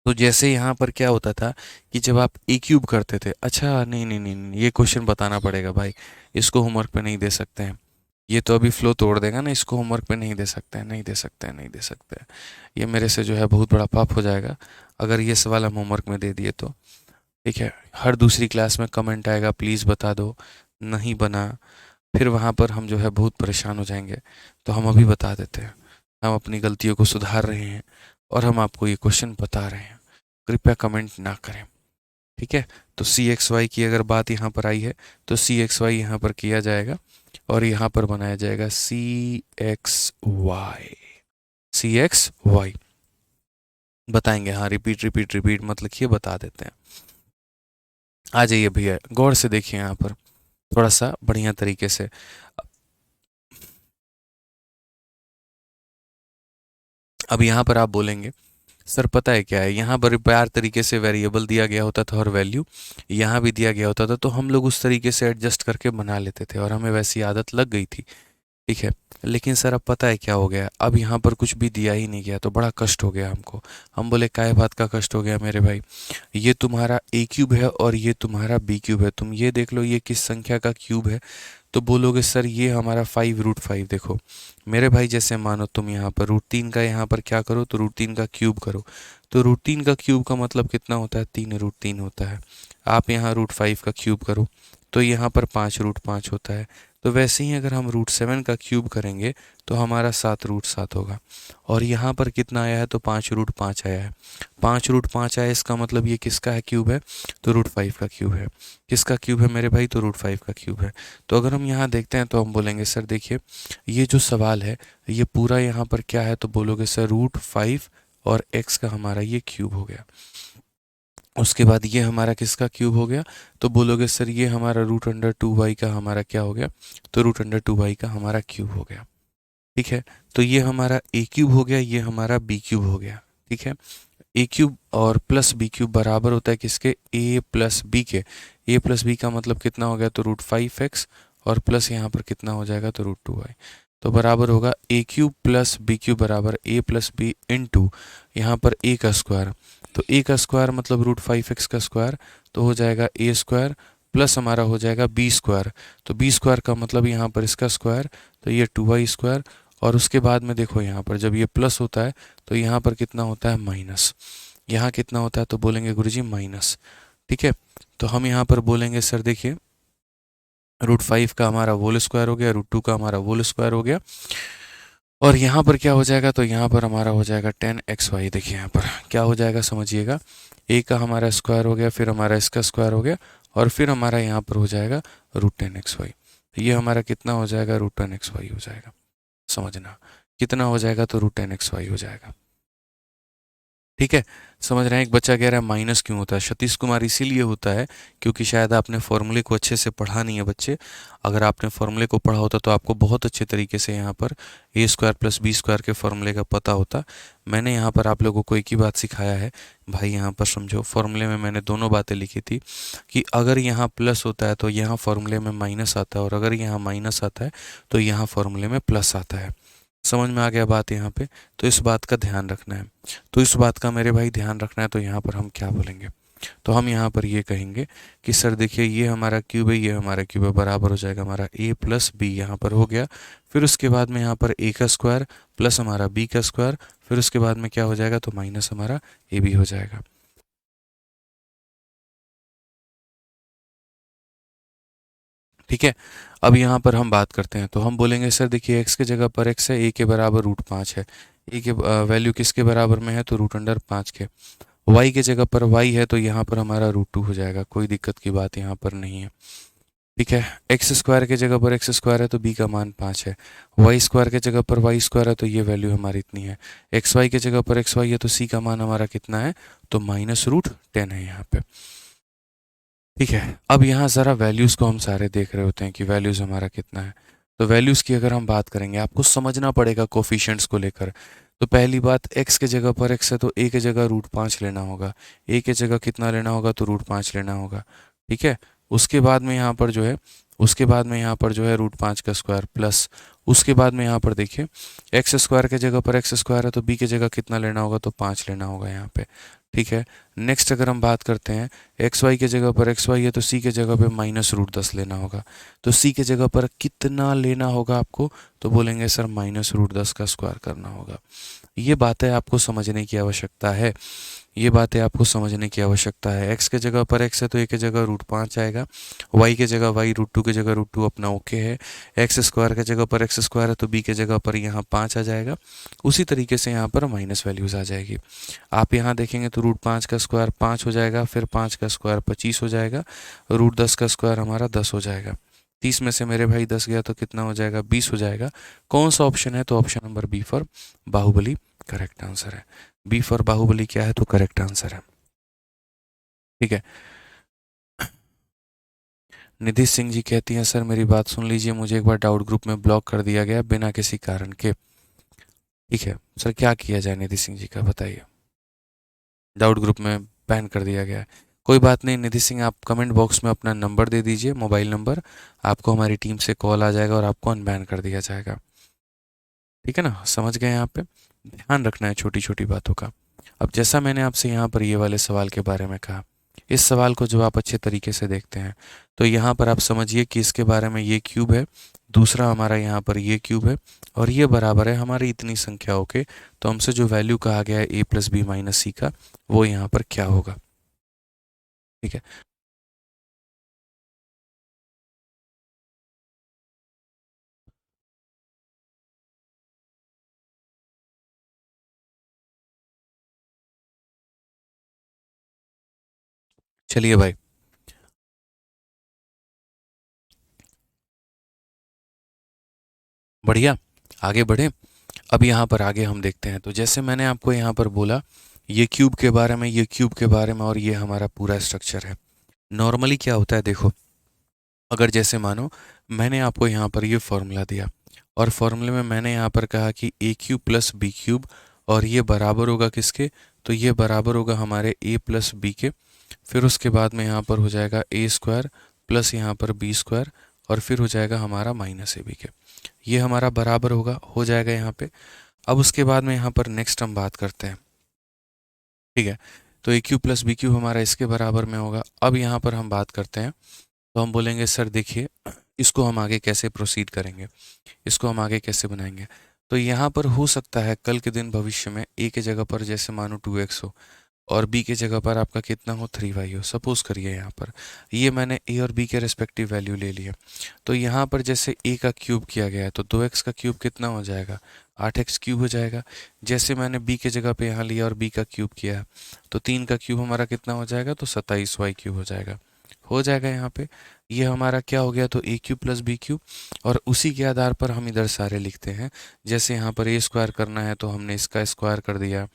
तो जैसे यहाँ पर क्या होता था कि जब आप ए क्यूब करते थे, अच्छा नहीं नहीं नहीं नहीं, ये क्वेश्चन बताना पड़ेगा भाई, इसको होमवर्क पे नहीं दे सकते हैं। ये तो अभी फ्लो तोड़ देगा ना, इसको होमवर्क पे नहीं दे सकते हैं, नहीं दे सकते हैं, नहीं दे सकते हैं। ये मेरे से जो है बहुत बड़ा पाप हो जाएगा अगर ये सवाल हम होमवर्क में दे दिए तो। ठीक है, हर दूसरी क्लास में कमेंट आएगा प्लीज़ बता दो, नहीं बना, फिर वहाँ पर हम जो है बहुत परेशान हो जाएंगे। तो हम अभी बता देते हैं, हम अपनी गलतियों को सुधार रहे हैं और हम आपको ये क्वेश्चन बता रहे हैं, कृपया कमेंट ना करें। ठीक है, तो सी एक्स वाई की अगर बात यहाँ पर आई है तो सी एक्स वाई यहाँ पर किया जाएगा और यहाँ पर बनाया जाएगा सी एक्स वाई। सी एक्स वाई बताएंगे, हाँ रिपीट रिपीट रिपीट मत लिखिए, बता देते हैं। आ जाइए भैया, गौर से देखिए यहाँ पर थोड़ा सा बढ़िया तरीके से। अब यहाँ पर आप बोलेंगे सर पता है क्या है, यहाँ पर प्यार तरीके से वेरिएबल दिया गया होता था और वैल्यू यहाँ भी दिया गया होता था, तो हम लोग उस तरीके से एडजस्ट करके बना लेते थे और हमें वैसी आदत लग गई थी। ठीक है, लेकिन सर अब पता है क्या हो गया, अब यहाँ पर कुछ भी दिया ही नहीं गया तो बड़ा कष्ट हो गया हमको। हम बोले काय बात का कष्ट हो गया मेरे भाई? ये तुम्हारा ए क्यूब है और ये तुम्हारा बी क्यूब है, तुम ये देख लो ये किस संख्या का क्यूब है। तो बोलोगे सर ये हमारा 5√5। देखो मेरे भाई, जैसे मानो तुम यहाँ पर √3 का यहाँ पर क्या करो, तो √3 का क्यूब करो, तो √3 का क्यूब का मतलब कितना होता है? 3√3 होता है। आप यहाँ √5 का क्यूब करो तो यहाँ पर 5√5 होता है। तो वैसे ही अगर हम √7 का क्यूब करेंगे तो हमारा 7√7 होगा। और यहाँ पर कितना आया है? तो 5√5 आया है। 5√5 आया, इसका मतलब ये किसका है क्यूब है? तो √5 का क्यूब है। किसका क्यूब है मेरे भाई? तो √5 का क्यूब है। तो अगर हम यहाँ देखते हैं तो हम बोलेंगे सर देखिए ये जो सवाल है ये पूरा यहाँ पर क्या है, तो बोलोगे सर √5 और x का हमारा ये क्यूब हो गया। उसके बाद ये हमारा किसका क्यूब हो गया? तो बोलोगे सर ये हमारा √2y का हमारा क्या हो गया? तो √2y का हमारा क्यूब हो गया। ठीक है, तो ये हमारा ए क्यूब हो गया, ये हमारा बी क्यूब हो गया। ठीक है, ए क्यूब और प्लस बी क्यूब बराबर होता है किसके? ए प्लस बी के। ए प्लस बी का मतलब कितना हो गया? तो √5x और प्लस यहाँ पर कितना हो जाएगा? तो √2y। तो बराबर होगा ए क्यूब प्लस बी क्यूब बराबर ए प्लस बी इंटू यहाँ पर ए का स्क्वायर। तो ए का स्क्वायर मतलब √5x का स्क्वायर, तो हो जाएगा ए स्क्वायर प्लस हमारा हो जाएगा बी स्क्वायर। तो बी स्क्वायर का मतलब यहाँ पर इसका स्क्वायर, तो ये 2y स्क्वायर। और उसके बाद में देखो यहाँ पर जब ये प्लस होता है तो यहाँ पर कितना होता है? माइनस। यहाँ कितना होता है? तो बोलेंगे गुरुजी माइनस। ठीक है, तो हम यहाँ पर बोलेंगे सर देखिए √5 का हमारा होल स्क्वायर हो गया, √2 का हमारा होल स्क्वायर हो गया, और यहाँ पर क्या हो जाएगा? तो यहाँ पर हमारा हो जाएगा 10xy। देखिए यहाँ पर क्या हो जाएगा समझिएगा, ए का हमारा स्क्वायर हो गया, फिर हमारा इसका स्क्वायर हो गया और फिर हमारा यहाँ पर हो जाएगा √10xy। ये हमारा कितना हो जाएगा, √10xy हो जाएगा। समझना कितना हो जाएगा, तो √10xy हो जाएगा। ठीक है, समझ रहे हैं। एक बच्चा कह रहा है माइनस क्यों होता है सतीश कुमार, इसीलिए होता है क्योंकि शायद आपने फॉर्मूले को अच्छे से पढ़ा नहीं है बच्चे। अगर आपने फॉर्मूले को पढ़ा होता तो आपको बहुत अच्छे तरीके से यहाँ पर a² + b² के फॉर्मूले का पता होता। मैंने यहाँ पर आप लोगों को एक ही बात सिखाया है भाई, यहाँ पर समझो। फॉर्मूले में मैंने दोनों बातें लिखी थी कि अगर यहाँ प्लस होता है तो यहाँ फॉर्मूले में माइनस आता है, और अगर यहाँ माइनस आता है तो यहाँ फॉर्मूले में प्लस आता है। समझ में आ गया बात यहाँ पे? तो इस बात का ध्यान रखना है। तो इस बात का मेरे भाई ध्यान रखना है। तो यहाँ पर हम क्या बोलेंगे, तो हम यहाँ पर ये कहेंगे कि सर देखिए ये हमारा क्यूब है, ये हमारा क्यूब है, बराबर हो जाएगा हमारा a + b, यहाँ पर हो गया। फिर उसके बाद में यहाँ पर a का स्क्वायर प्लस हमारा b का स्क्वायर, फिर उसके बाद में क्या हो जाएगा, तो माइनस हमारा ab हो जाएगा। ठीक है, अब यहाँ पर हम बात करते हैं। तो हम बोलेंगे सर देखिए x के जगह पर x है, a के बराबर √5 है। a के वैल्यू किसके बराबर में है, तो √5 के। y के जगह पर y है तो यहाँ पर हमारा √2 हो जाएगा, कोई दिक्कत की बात यहाँ पर नहीं है। ठीक है, x² के जगह पर x² है तो b का मान 5 है। y² के जगह पर y² है तो ये वैल्यू हमारी इतनी है। xy के जगह पर xy है तो c का मान हमारा कितना है, तो -√10 है यहाँ पे। ठीक है, अब यहाँ ज़रा वैल्यूज़ को हम सारे देख रहे होते हैं कि वैल्यूज़ हमारा कितना है। तो वैल्यूज़ की अगर हम बात करेंगे, आपको समझना पड़ेगा कोफिशिएंट्स को लेकर। तो पहली बात, x के जगह पर x है तो a के जगह √5 लेना होगा, a के जगह कितना लेना होगा, तो √5 लेना होगा। ठीक है, उसके बाद में यहाँ पर जो है √5 का स्क्वायर प्लस, उसके बाद में यहाँ पर देखिए x² के जगह पर x² है तो b के जगह कितना लेना होगा, तो 5 लेना होगा यहाँ पे। ठीक है, नेक्स्ट अगर हम बात करते हैं, xy के जगह पर xy है तो c के जगह पे -√10 लेना होगा। तो c के जगह पर कितना लेना होगा आपको, तो बोलेंगे सर -√10 का स्क्वायर करना होगा। ये बातें आपको समझने की आवश्यकता है, ये बातें आपको समझने की आवश्यकता है। x के जगह पर x है तो a के जगह √5 आएगा, y के जगह y, √2 के जगह √2 अपना ओके है। x² के जगह पर x² है तो b के जगह पर यहाँ 5 आ जाएगा। उसी तरीके से यहाँ पर माइनस वैल्यूज़ आ जाएगी। आप यहाँ देखेंगे तो √5 का स्क्वायर 5 हो जाएगा, फिर 5 का स्क्वायर 25 हो जाएगा, √10 का स्क्वायर हमारा 10 हो जाएगा। 30 में से मेरे भाई 10 गया तो कितना हो जाएगा, 20 हो जाएगा। कौन सा ऑप्शन है, तो option number B for Baahubali correct answer है। बी फॉर बाहुबली क्या है, तो करेक्ट आंसर है। ठीक है, निधि सिंह जी कहती हैं सर मेरी बात सुन लीजिए, मुझे एक बार डाउट ग्रुप में ब्लॉक कर दिया गया बिना किसी कारण के। ठीक है सर, क्या किया जाए निधि सिंह जी का बताइए, डाउट ग्रुप में बैन कर दिया गया है। कोई बात नहीं निधि सिंह, आप कमेंट बॉक्स में अपना नंबर दे दीजिए, मोबाइल नंबर, आपको हमारी टीम से कॉल आ जाएगा और आपको अनबैन कर दिया जाएगा। ठीक है ना, समझ गए? यहाँ पे ध्यान रखना है छोटी छोटी बातों का। अब जैसा मैंने आपसे यहाँ पर ये वाले सवाल के बारे में कहा, इस सवाल को जब आप अच्छे तरीके से देखते हैं तो यहाँ पर आप समझिए कि इसके बारे में ये क्यूब है, दूसरा हमारा यहाँ पर ये क्यूब है, और ये बराबर है हमारी इतनी संख्याओं के। तो हमसे जो वैल्यू कहा गया है a + b - c का, वो यहाँ पर क्या होगा। ठीक है, चलिए भाई, बढ़िया, आगे बढ़े। अब यहाँ पर आगे हम देखते हैं। तो जैसे मैंने आपको यहाँ पर बोला, ये क्यूब के बारे में, ये क्यूब के बारे में, और ये हमारा पूरा स्ट्रक्चर है। नॉर्मली क्या होता है देखो, अगर जैसे मानो मैंने आपको यहाँ पर ये फॉर्मूला दिया, और फॉर्मूले में मैंने यहाँ पर कहा कि a³ + b³, और ये बराबर होगा किसके, तो ये बराबर होगा हमारे a + b के। फिर उसके बाद में यहाँ पर हो जाएगा a² प्लस यहाँ पर b², और फिर हो जाएगा हमारा -ab के। ये हमारा बराबर होगा, हो जाएगा यहाँ पे। अब उसके बाद में यहाँ पर नेक्स्ट हम बात करते हैं। ठीक है, तो a³ + b³ हमारा इसके बराबर में होगा। अब यहाँ पर हम बात करते हैं, तो हम बोलेंगे सर देखिए इसको हम आगे कैसे प्रोसीड करेंगे, इसको हम आगे कैसे बनाएंगे। तो यहाँ पर हो सकता है कल के दिन भविष्य में a के जगह पर जैसे मानो 2x हो, और b के जगह पर आपका कितना हो, 3y हो। सपोज करिए यहाँ पर ये मैंने a और b के रिस्पेक्टिव वैल्यू ले लिया। तो यहाँ पर जैसे a का क्यूब किया गया है तो 2x का क्यूब कितना हो जाएगा, 8x³ हो जाएगा। जैसे मैंने b के जगह पे यहाँ लिया और b का क्यूब किया है तो 3 का क्यूब हमारा कितना हो जाएगा, तो 27y³ हो जाएगा। हो जाएगा यहाँ पे। ये हमारा क्या हो गया, तो ए क्यूब प्लस बी क्यूब, और उसी के आधार पर हम इधर सारे लिखते हैं। जैसे यहाँ पर ए स्क्वायर करना है तो हमने इसका स्क्वायर कर दिया,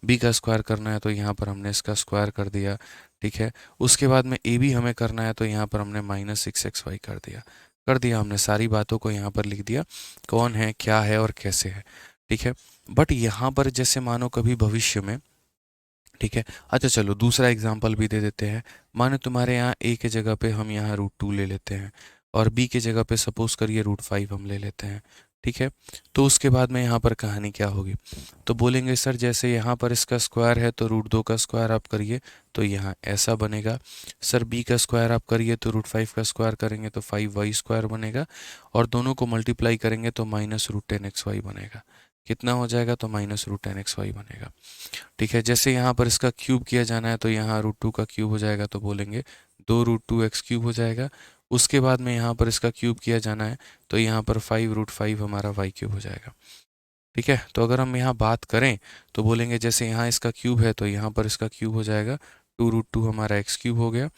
बी का स्क्वायर करना है तो यहाँ पर हमने इसका स्क्वायर कर दिया, ठीक है। उसके बाद में ए बी हमें करना है तो यहाँ पर हमने -6xy कर दिया हमने, सारी बातों को यहाँ पर लिख दिया, कौन है, क्या है और कैसे है, ठीक है। बट यहाँ पर जैसे मानो कभी भविष्य में, ठीक है, अच्छा चलो दूसरा एग्जाम्पल भी दे देते हैं। मानो तुम्हारे यहाँ ए के जगह पे हम यहाँ √2 ले लेते हैं, और बी के जगह पे सपोज करिए √5 हम ले लेते हैं, ठीक है। तो उसके बाद में यहाँ पर कहानी क्या होगी, तो बोलेंगे सर जैसे यहाँ पर इसका स्क्वायर है तो √2 का स्क्वायर आप करिए तो यहाँ ऐसा बनेगा। सर बी का स्क्वायर आप करिए तो √5 का स्क्वायर करेंगे तो 5y² बनेगा, और दोनों को मल्टीप्लाई करेंगे तो -√10xy बनेगा। कितना हो जाएगा, तो -√10xy बनेगा, ठीक है। जैसे यहाँ पर इसका क्यूब किया जाना है तो यहाँ √2 का क्यूब हो जाएगा तो बोलेंगे 2√2x³ हो जाएगा। उसके बाद में यहाँ पर इसका क्यूब किया जाना है तो यहाँ पर 5√5 हमारा y³ हो जाएगा, ठीक है। तो अगर हम यहाँ बात करें तो बोलेंगे जैसे यहाँ इसका क्यूब है तो यहाँ पर इसका क्यूब हो जाएगा, 2√2 हमारा x³ हो गया।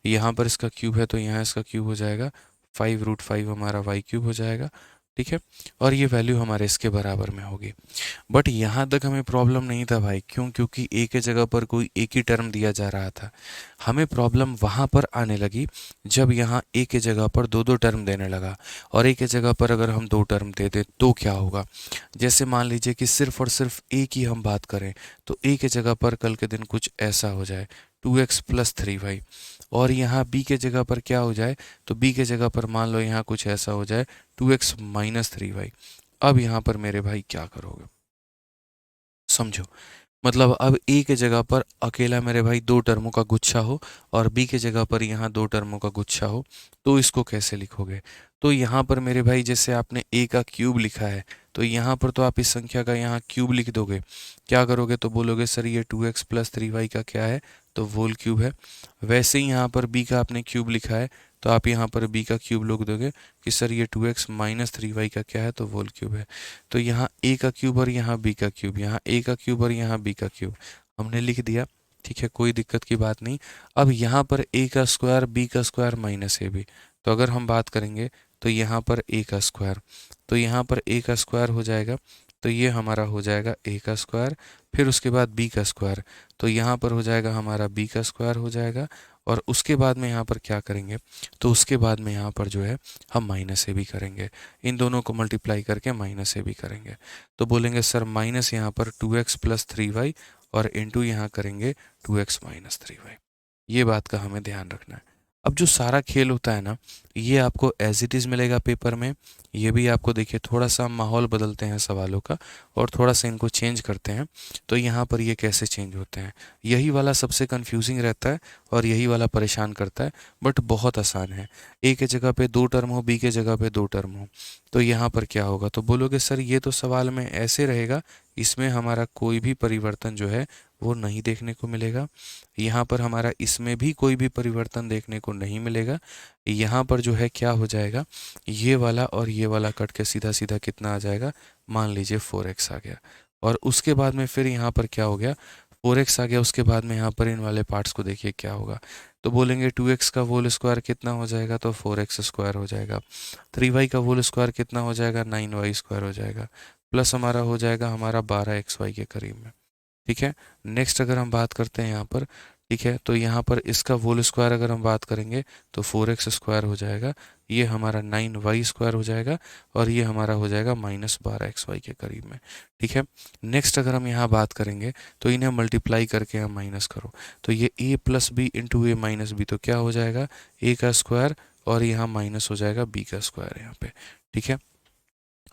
यहाँ पर इसका क्यूब है तो यहाँ इसका क्यूब हो जाएगा, 5√5 हमारा y³ हो जाएगा, ठीक है। और ये वैल्यू हमारे इसके बराबर में होगी। बट यहाँ तक हमें प्रॉब्लम नहीं था भाई, क्यों, क्योंकि ए के जगह पर कोई एक ही टर्म दिया जा रहा था। हमें प्रॉब्लम वहाँ पर आने लगी जब यहाँ ए के जगह पर दो दो टर्म देने लगा, और ए के जगह पर अगर हम दो टर्म दे दें तो क्या होगा। जैसे मान लीजिए कि सिर्फ और सिर्फ ए की हम बात करें तो ए के जगह पर कल के दिन कुछ ऐसा हो जाए 2x + 3y, और यहाँ बी के जगह पर क्या हो जाए, तो बी के जगह पर मान लो यहाँ कुछ ऐसा हो जाए 2x - 3y। अब यहाँ पर मेरे भाई क्या करोगे, समझो। मतलब अब ए के जगह पर अकेला मेरे भाई दो टर्मों का गुच्छा हो, और बी के जगह पर यहाँ दो टर्मों का गुच्छा हो, तो इसको कैसे लिखोगे। तो यहाँ पर मेरे भाई जैसे आपने ए का क्यूब लिखा है तो यहाँ पर तो आप इस संख्या का यहाँ क्यूब लिख दोगे। क्या करोगे, तो बोलोगे सर ये 2x + 3y का क्या है, तो होल क्यूब है। वैसे ही यहाँ पर बी का आपने क्यूब लिखा है तो आप यहाँ पर बी का क्यूब लिख दोगे कि सर ये 2x - 3y का क्या है, तो होल क्यूब है। तो यहाँ ए का क्यूब और यहाँ बी का क्यूब, यहाँ ए का क्यूब और यहाँ बी का क्यूब हमने लिख दिया, ठीक है, कोई दिक्कत की बात नहीं। अब यहाँ पर ए का स्क्वायर बी का स्क्वायर -ab, तो अगर हम बात करेंगे तो यहाँ पर ए का स्क्वायर, तो यहाँ पर ए का स्क्वायर हो जाएगा, तो ये हमारा हो जाएगा ए का स्क्वायर। फिर उसके बाद बी का स्क्वायर, तो यहाँ पर हो जाएगा हमारा बी का स्क्वायर हो जाएगा। और उसके बाद में यहाँ पर क्या करेंगे, तो उसके बाद में यहाँ पर जो है हम -ab करेंगे, इन दोनों को मल्टीप्लाई करके -ab करेंगे। तो बोलेंगे सर माइनस यहाँ पर 2x + 3y, और इंटू यहाँ करेंगे 2x - 3y। ये बात का हमें ध्यान रखना है। अब जो सारा खेल होता है ना, ये आपको एज इट इज़ मिलेगा पेपर में। ये भी आपको देखिए थोड़ा सा माहौल बदलते हैं सवालों का, और थोड़ा सा इनको चेंज करते हैं। तो यहाँ पर ये कैसे चेंज होते हैं, यही वाला सबसे कंफ्यूजिंग रहता है और यही वाला परेशान करता है। बट बहुत आसान है, ए के जगह पे दो टर्म हो, बी के जगह पे दो टर्म हो, तो यहाँ पर क्या होगा, तो बोलोगे सर ये तो सवाल में ऐसे रहेगा, इसमें हमारा कोई भी परिवर्तन जो है वो नहीं देखने को मिलेगा। यहाँ पर हमारा इसमें भी कोई भी परिवर्तन देखने को नहीं मिलेगा। यहाँ पर जो है क्या हो जाएगा, ये वाला और ये वाला कट के सीधा सीधा कितना आ जाएगा, मान लीजिए 4x आ गया। और उसके बाद में फिर यहाँ पर क्या हो गया, 4x आ गया। उसके बाद में यहाँ पर इन वाले पार्ट्स को देखिए क्या होगा, तो बोलेंगे 2x का होल स्क्वायर कितना हो जाएगा, तो 4x² हो जाएगा। 3y का होल स्क्वायर कितना हो जाएगा, 9y² हो जाएगा। प्लस हमारा हो जाएगा हमारा 12xy के करीब में, ठीक है। नेक्स्ट अगर हम बात करते हैं यहाँ पर, ठीक है, तो यहाँ पर इसका होल स्क्वायर अगर हम बात करेंगे तो 4x² हो जाएगा, ये हमारा 9y² हो जाएगा, और ये हमारा हो जाएगा -12xy के करीब में, ठीक है। नेक्स्ट अगर हम यहाँ बात करेंगे तो इन्हें मल्टीप्लाई करके हम माइनस करो, तो ये a + b × a - b, तो क्या हो जाएगा, a का स्क्वायर, और यहाँ माइनस हो जाएगा b का स्क्वायर यहाँ पे, ठीक है।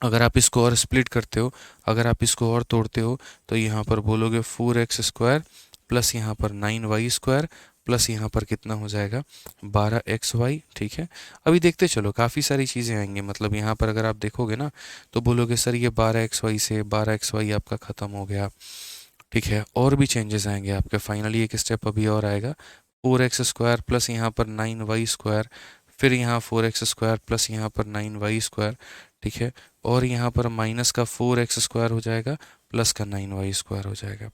अगर आप इसको और स्प्लिट करते हो, अगर आप इसको और तोड़ते हो, तो यहाँ पर बोलोगे 4x² प्लस यहाँ पर 9y² प्लस यहाँ पर कितना हो जाएगा 12xy, ठीक है। अभी देखते चलो काफ़ी सारी चीज़ें आएंगी, मतलब यहाँ पर अगर आप देखोगे ना तो बोलोगे सर ये 12xy से 12xy आपका ख़त्म हो गया, ठीक है। और भी चेंजेस आएंगे आपके, फाइनली एक स्टेप अभी और आएगा, 4x² प्लस यहाँ पर 9y² फिर यहाँ 4x² प्लस यहाँ पर 9y², ठीक है, और यहाँ पर माइनस का 4x² हो जाएगा प्लस का 9y² हो जाएगा।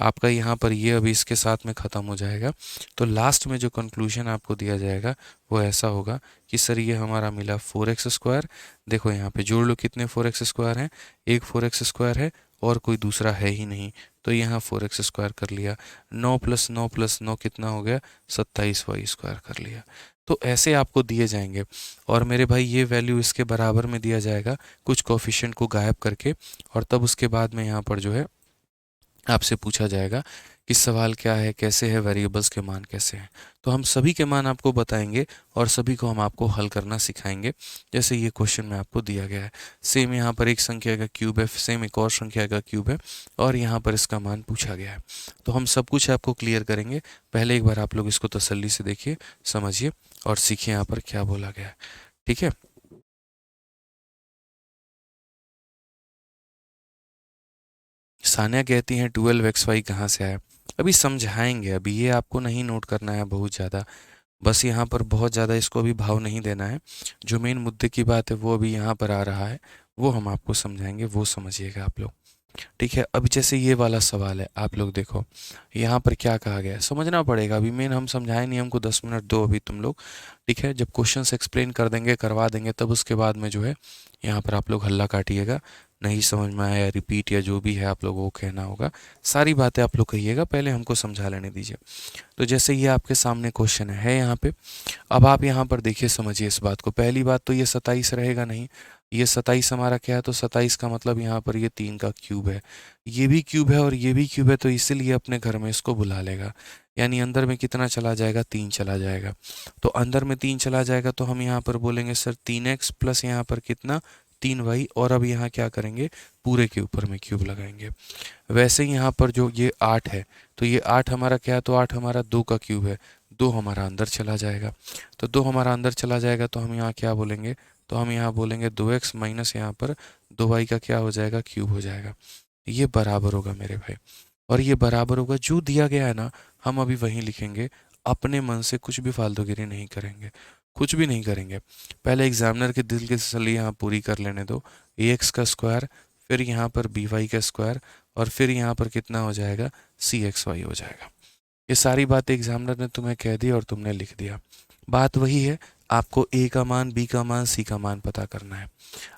आपका यहाँ पर ये अभी इसके साथ में ख़त्म हो जाएगा। तो लास्ट में जो कंक्लूजन आपको दिया जाएगा वो ऐसा होगा कि सर ये हमारा मिला 4x²। देखो यहाँ पे जोड़ लो कितने 4x² हैं, एक 4x² है और कोई दूसरा है ही नहीं, तो यहाँ 4x² कर लिया। 9 + 9 + 9 कितना हो गया, 27y² कर लिया। तो ऐसे आपको दिए जाएंगे और मेरे भाई ये वैल्यू इसके बराबर में दिया जाएगा कुछ कोफिशिएंट को गायब करके, और तब उसके बाद में यहाँ पर जो है आपसे पूछा जाएगा कि सवाल क्या है, कैसे है, वेरिएबल्स के मान कैसे हैं। तो हम सभी के मान आपको बताएंगे और सभी को हम आपको हल करना सिखाएंगे, जैसे ये क्वेश्चन में आपको दिया गया है। सेम यहाँ पर एक संख्या का क्यूब है, सेम एक और संख्या का क्यूब है और यहाँ पर इसका मान पूछा गया है। तो हम सब कुछ आपको क्लियर करेंगे। पहले एक बार आप लोग इसको तसल्ली से देखिए, समझिए और सीखिए यहाँ पर क्या बोला गया है, ठीक है। सानिया कहती हैं 12xy कहाँ से आया। अभी समझाएंगे, अभी ये आपको नहीं नोट करना है बहुत ज़्यादा, बस यहाँ पर बहुत ज़्यादा इसको अभी भाव नहीं देना है। जो मेन मुद्दे की बात है वो अभी यहाँ पर आ रहा है, वो हम आपको समझाएंगे, वो समझिएगा आप लोग, ठीक है। अब जैसे ये वाला सवाल है, आप लोग देखो यहाँ पर क्या कहा गया है, समझना पड़ेगा। अभी मेन हम समझाए नहीं, हमको 10 मिनट दो अभी तुम लोग, ठीक है। जब क्वेश्चन एक्सप्लेन कर देंगे, करवा देंगे, तब उसके बाद में जो है यहाँ पर आप लोग हल्ला काटिएगा, नहीं समझ में आया रिपीट या जो भी है आप लोगों को कहना होगा, सारी बातें आप लोग कहिएगा, पहले हमको समझा लेने दीजिए। तो जैसे ये आपके सामने क्वेश्चन है यहाँ पे, अब आप यहाँ पर देखिए, समझिए इस बात को। पहली बात तो ये 27 रहेगा नहीं, ये 27 हमारा क्या है, तो 27 का मतलब यहाँ पर ये 3 का क्यूब है, ये भी क्यूब है और ये भी क्यूब है, तो इसीलिए अपने घर में इसको बुला लेगा। यानी अंदर में कितना चला जाएगा, 3 चला जाएगा। तो अंदर में 3 चला जाएगा तो हम यहाँ पर बोलेंगे सर 3x प्लस यहाँ पर कितना, 3y, और अब यहाँ क्या करेंगे, पूरे के ऊपर में क्यूब लगाएंगे। वैसे ही यहाँ पर जो ये 8 है, तो ये 8 हमारा क्या है, तो 8 हमारा 2 का क्यूब है, 2 हमारा अंदर चला जाएगा। तो 2 हमारा अंदर चला जाएगा तो हम यहाँ क्या बोलेंगे, तो हम यहाँ बोलेंगे 2x माइनस यहाँ पर 2y का क्या हो जाएगा, क्यूब हो जाएगा। ये बराबर होगा मेरे भाई, और ये बराबर होगा जो दिया गया है ना, हम अभी वहीं लिखेंगे। अपने मन से कुछ भी फालतूगिरी नहीं करेंगे, कुछ भी नहीं करेंगे। पहले एग्जामिनर के दिल की तसल्ली यहाँ पूरी कर लेने दो। ax का स्क्वायर, फिर यहाँ पर by का स्क्वायर, और फिर यहाँ पर कितना हो जाएगा, cxy हो जाएगा। ये सारी बातें एग्जामिनर ने तुम्हें कह दी और तुमने लिख दिया। बात वही है, आपको a का मान, b का मान, c का मान पता करना है।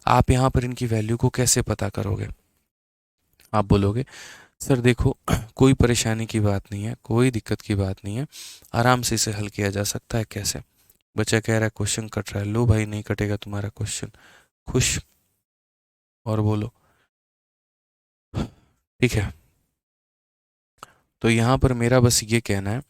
आप यहाँ पर इनकी वैल्यू को कैसे पता करोगे। आप बोलोगे सर देखो कोई परेशानी की बात नहीं है, कोई दिक्कत की बात नहीं है, आराम से इसे हल किया जा सकता है। कैसे, बच्चा कह रहा है क्वेश्चन कट रहा है। लो भाई, नहीं कटेगा तुम्हारा क्वेश्चन, खुश और बोलो, ठीक है। तो यहाँ पर मेरा बस ये कहना है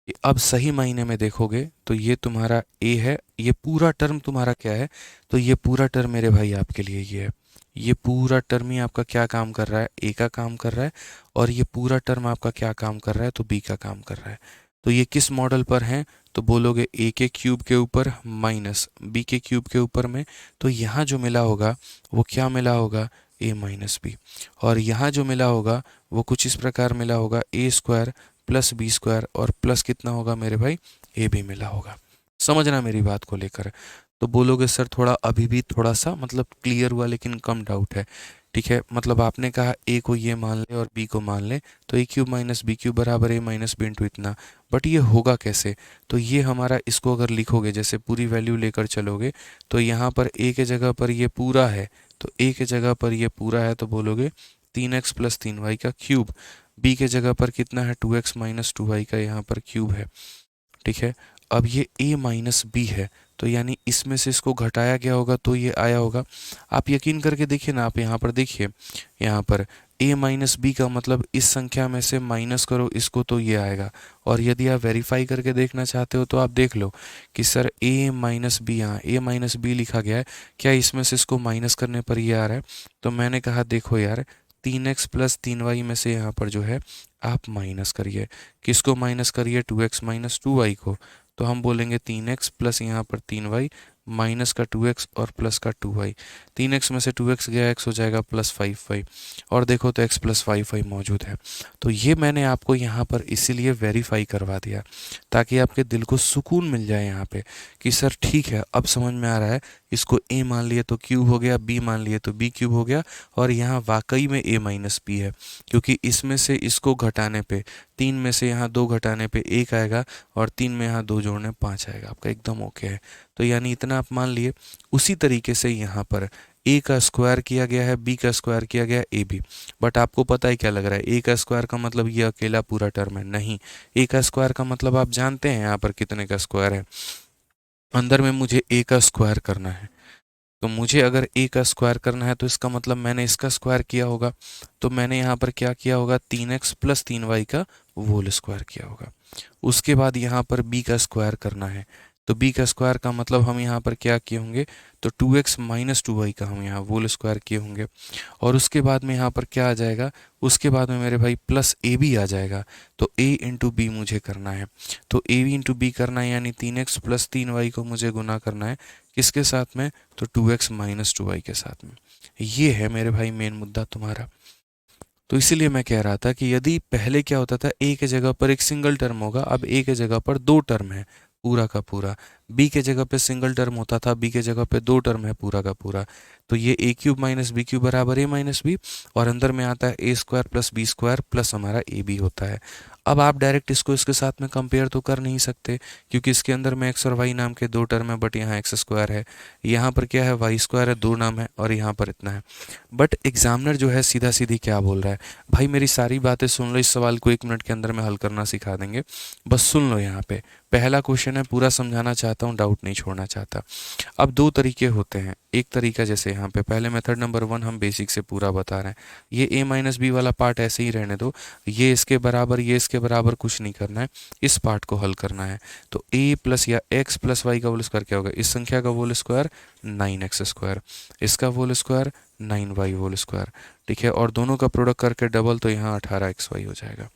कि अब सही मायने में देखोगे तो ये तुम्हारा a है, ये पूरा टर्म तुम्हारा क्या है, तो ये पूरा टर्म मेरे भाई आपके लिए ये है। ये पूरा टर्म ही आपका क्या काम कर रहा है, a का काम कर रहा है, और ये पूरा टर्म आपका क्या काम कर रहा है, तो b का काम कर रहा है। तो ये किस मॉडल पर है, तो बोलोगे a के क्यूब के ऊपर माइनस b के क्यूब के ऊपर में, तो यहाँ जो मिला होगा वो क्या मिला होगा, a माइनस बी, और यहाँ जो मिला होगा वो कुछ इस प्रकार मिला होगा, a² प्लस b² और प्लस कितना होगा मेरे भाई, a भी मिला होगा। समझना मेरी बात को लेकर। तो बोलोगे सर थोड़ा अभी भी थोड़ा सा मतलब क्लियर हुआ लेकिन कम डाउट है, ठीक है। मतलब आपने कहा a को ये मान ले और b को मान ले, तो a³ माइनस b³ बराबर a माइनस b इंटू इतना, बट ये होगा कैसे, तो ये हमारा, इसको अगर लिखोगे जैसे पूरी वैल्यू लेकर चलोगे, तो यहाँ पर a के जगह पर ये पूरा है, तो a के जगह पर ये पूरा है, तो बोलोगे 3x प्लस 3y का क्यूब, b के जगह पर कितना है, 2x माइनस 2y का यहाँ पर क्यूब है, ठीक है। अब ये a माइनस बी है, तो यानी इसमें से इसको घटाया गया होगा तो ये आया होगा। आप यकीन करके देखिए ना, आप यहाँ पर देखिए, यहाँ पर a माइनस बी का मतलब इस संख्या में से माइनस करो इसको तो ये आएगा। और यदि आप वेरीफाई करके देखना चाहते हो तो आप देख लो कि सर a माइनस बी, यहाँ a माइनस बी लिखा गया है, क्या इसमें से इसको माइनस करने पर ये आ रहा है। तो मैंने कहा देखो यार, 3x प्लस 3y में से यहाँ पर जो है आप माइनस करिए, किसको माइनस करिए, 2x माइनस 2y को। तो हम बोलेंगे 3x प्लस यहाँ पर 3y माइनस का 2x और प्लस का 2y। 3x में से 2x गया, x हो जाएगा प्लस 5y। और देखो तो x प्लस 5y मौजूद है। तो ये मैंने आपको यहाँ पर इसीलिए वेरीफाई करवा दिया ताकि आपके दिल को सुकून मिल जाए यहाँ पे कि सर ठीक है, अब समझ में आ रहा है, इसको a मान लिए तो क्यूब हो गया, b मान लिए तो b क्यूब हो गया, और यहाँ वाकई में a माइनस b है, क्योंकि इसमें से इसको घटाने पे 3 में से यहाँ 2 घटाने पे 1 आएगा, और 3 में यहाँ 2 जोड़ने 5 आएगा। आपका एकदम ओके है। तो यानी इतना आप मान लिए। उसी तरीके से यहाँ पर a का स्क्वायर किया गया है, b का स्क्वायर किया गया है, ए बी। बट आपको पता है क्या लग रहा है, a का स्क्वायर का मतलब ये अकेला पूरा टर्म है? नहीं, a का स्क्वायर का मतलब आप जानते हैं यहाँ पर कितने का स्क्वायर है। अंदर में मुझे a का स्क्वायर करना है, तो मुझे अगर a का स्क्वायर करना है तो इसका मतलब मैंने इसका स्क्वायर किया होगा। तो मैंने यहाँ पर क्या किया होगा, 3x प्लस 3y का होल स्क्वायर किया होगा। उसके बाद यहाँ पर b का स्क्वायर करना है, तो b का स्क्वायर का मतलब हम यहाँ पर क्या किए होंगे, तो 2x माइनस 2y का हम यहाँ होल स्क्वायर किए होंगे। और उसके बाद में यहाँ पर क्या आ जाएगा, उसके बाद में मेरे भाई प्लस ए बी आ जाएगा। तो a इंटू बी मुझे करना है, तो a इंटू बी करना है, यानी 3x प्लस 3y को मुझे गुना करना है किसके साथ में, तो 2x माइनस 2y के साथ में। ये है मेरे भाई मेन मुद्दा तुम्हारा। तो इसीलिए मैं कह रहा था कि यदि पहले क्या होता था, a के जगह पर एक सिंगल टर्म होगा, अब a के जगह पर 2 टर्म है पूरा का पूरा, b के जगह पे सिंगल टर्म होता था, b के जगह पे 2 टर्म है पूरा का पूरा। तो ये a cube minus B cube बराबर a माइनस बी, और अंदर में आता है a square plus B square plus हमारा ए बी होता है। अब आप डायरेक्ट इसको इसके साथ में कंपेयर तो कर नहीं सकते, क्योंकि इसके अंदर में x और y नाम के 2 टर्म है, बट यहाँ एक्स स्क्वायर है, यहाँ पर क्या है, वाई स्क्वायर है, 2 नाम है, और यहाँ पर इतना है। बट एग्जामिनर जो है सीधा सीधी क्या बोल रहा है, भाई मेरी सारी बातें सुन लो, इस सवाल को 1 मिनट के अंदर में हल करना सिखा देंगे, बस सुन लो। यहाँ पे पहला क्वेश्चन है, पूरा समझाना चाहता हूँ, डाउट नहीं छोड़ना चाहता। अब 2 तरीके होते हैं, एक तरीका जैसे यहाँ पे पहले मेथड नंबर 1 हम बेसिक से पूरा बता रहे हैं, ये a माइनस बी वाला पार्ट ऐसे ही रहने दो, ये इसके बराबर ये इसके बराबर कुछ नहीं करना है, इस पार्ट को हल करना है। तो a प्लस या x प्लस वाई का होल स्क्वायर क्या होगा, इस संख्या का होल स्क्वायर 9x स्क्वायर, इसका whole square 9y whole square, ठीक है। और दोनों का प्रोडक्ट करके डबल, तो यहाँ 18xy हो जाएगा,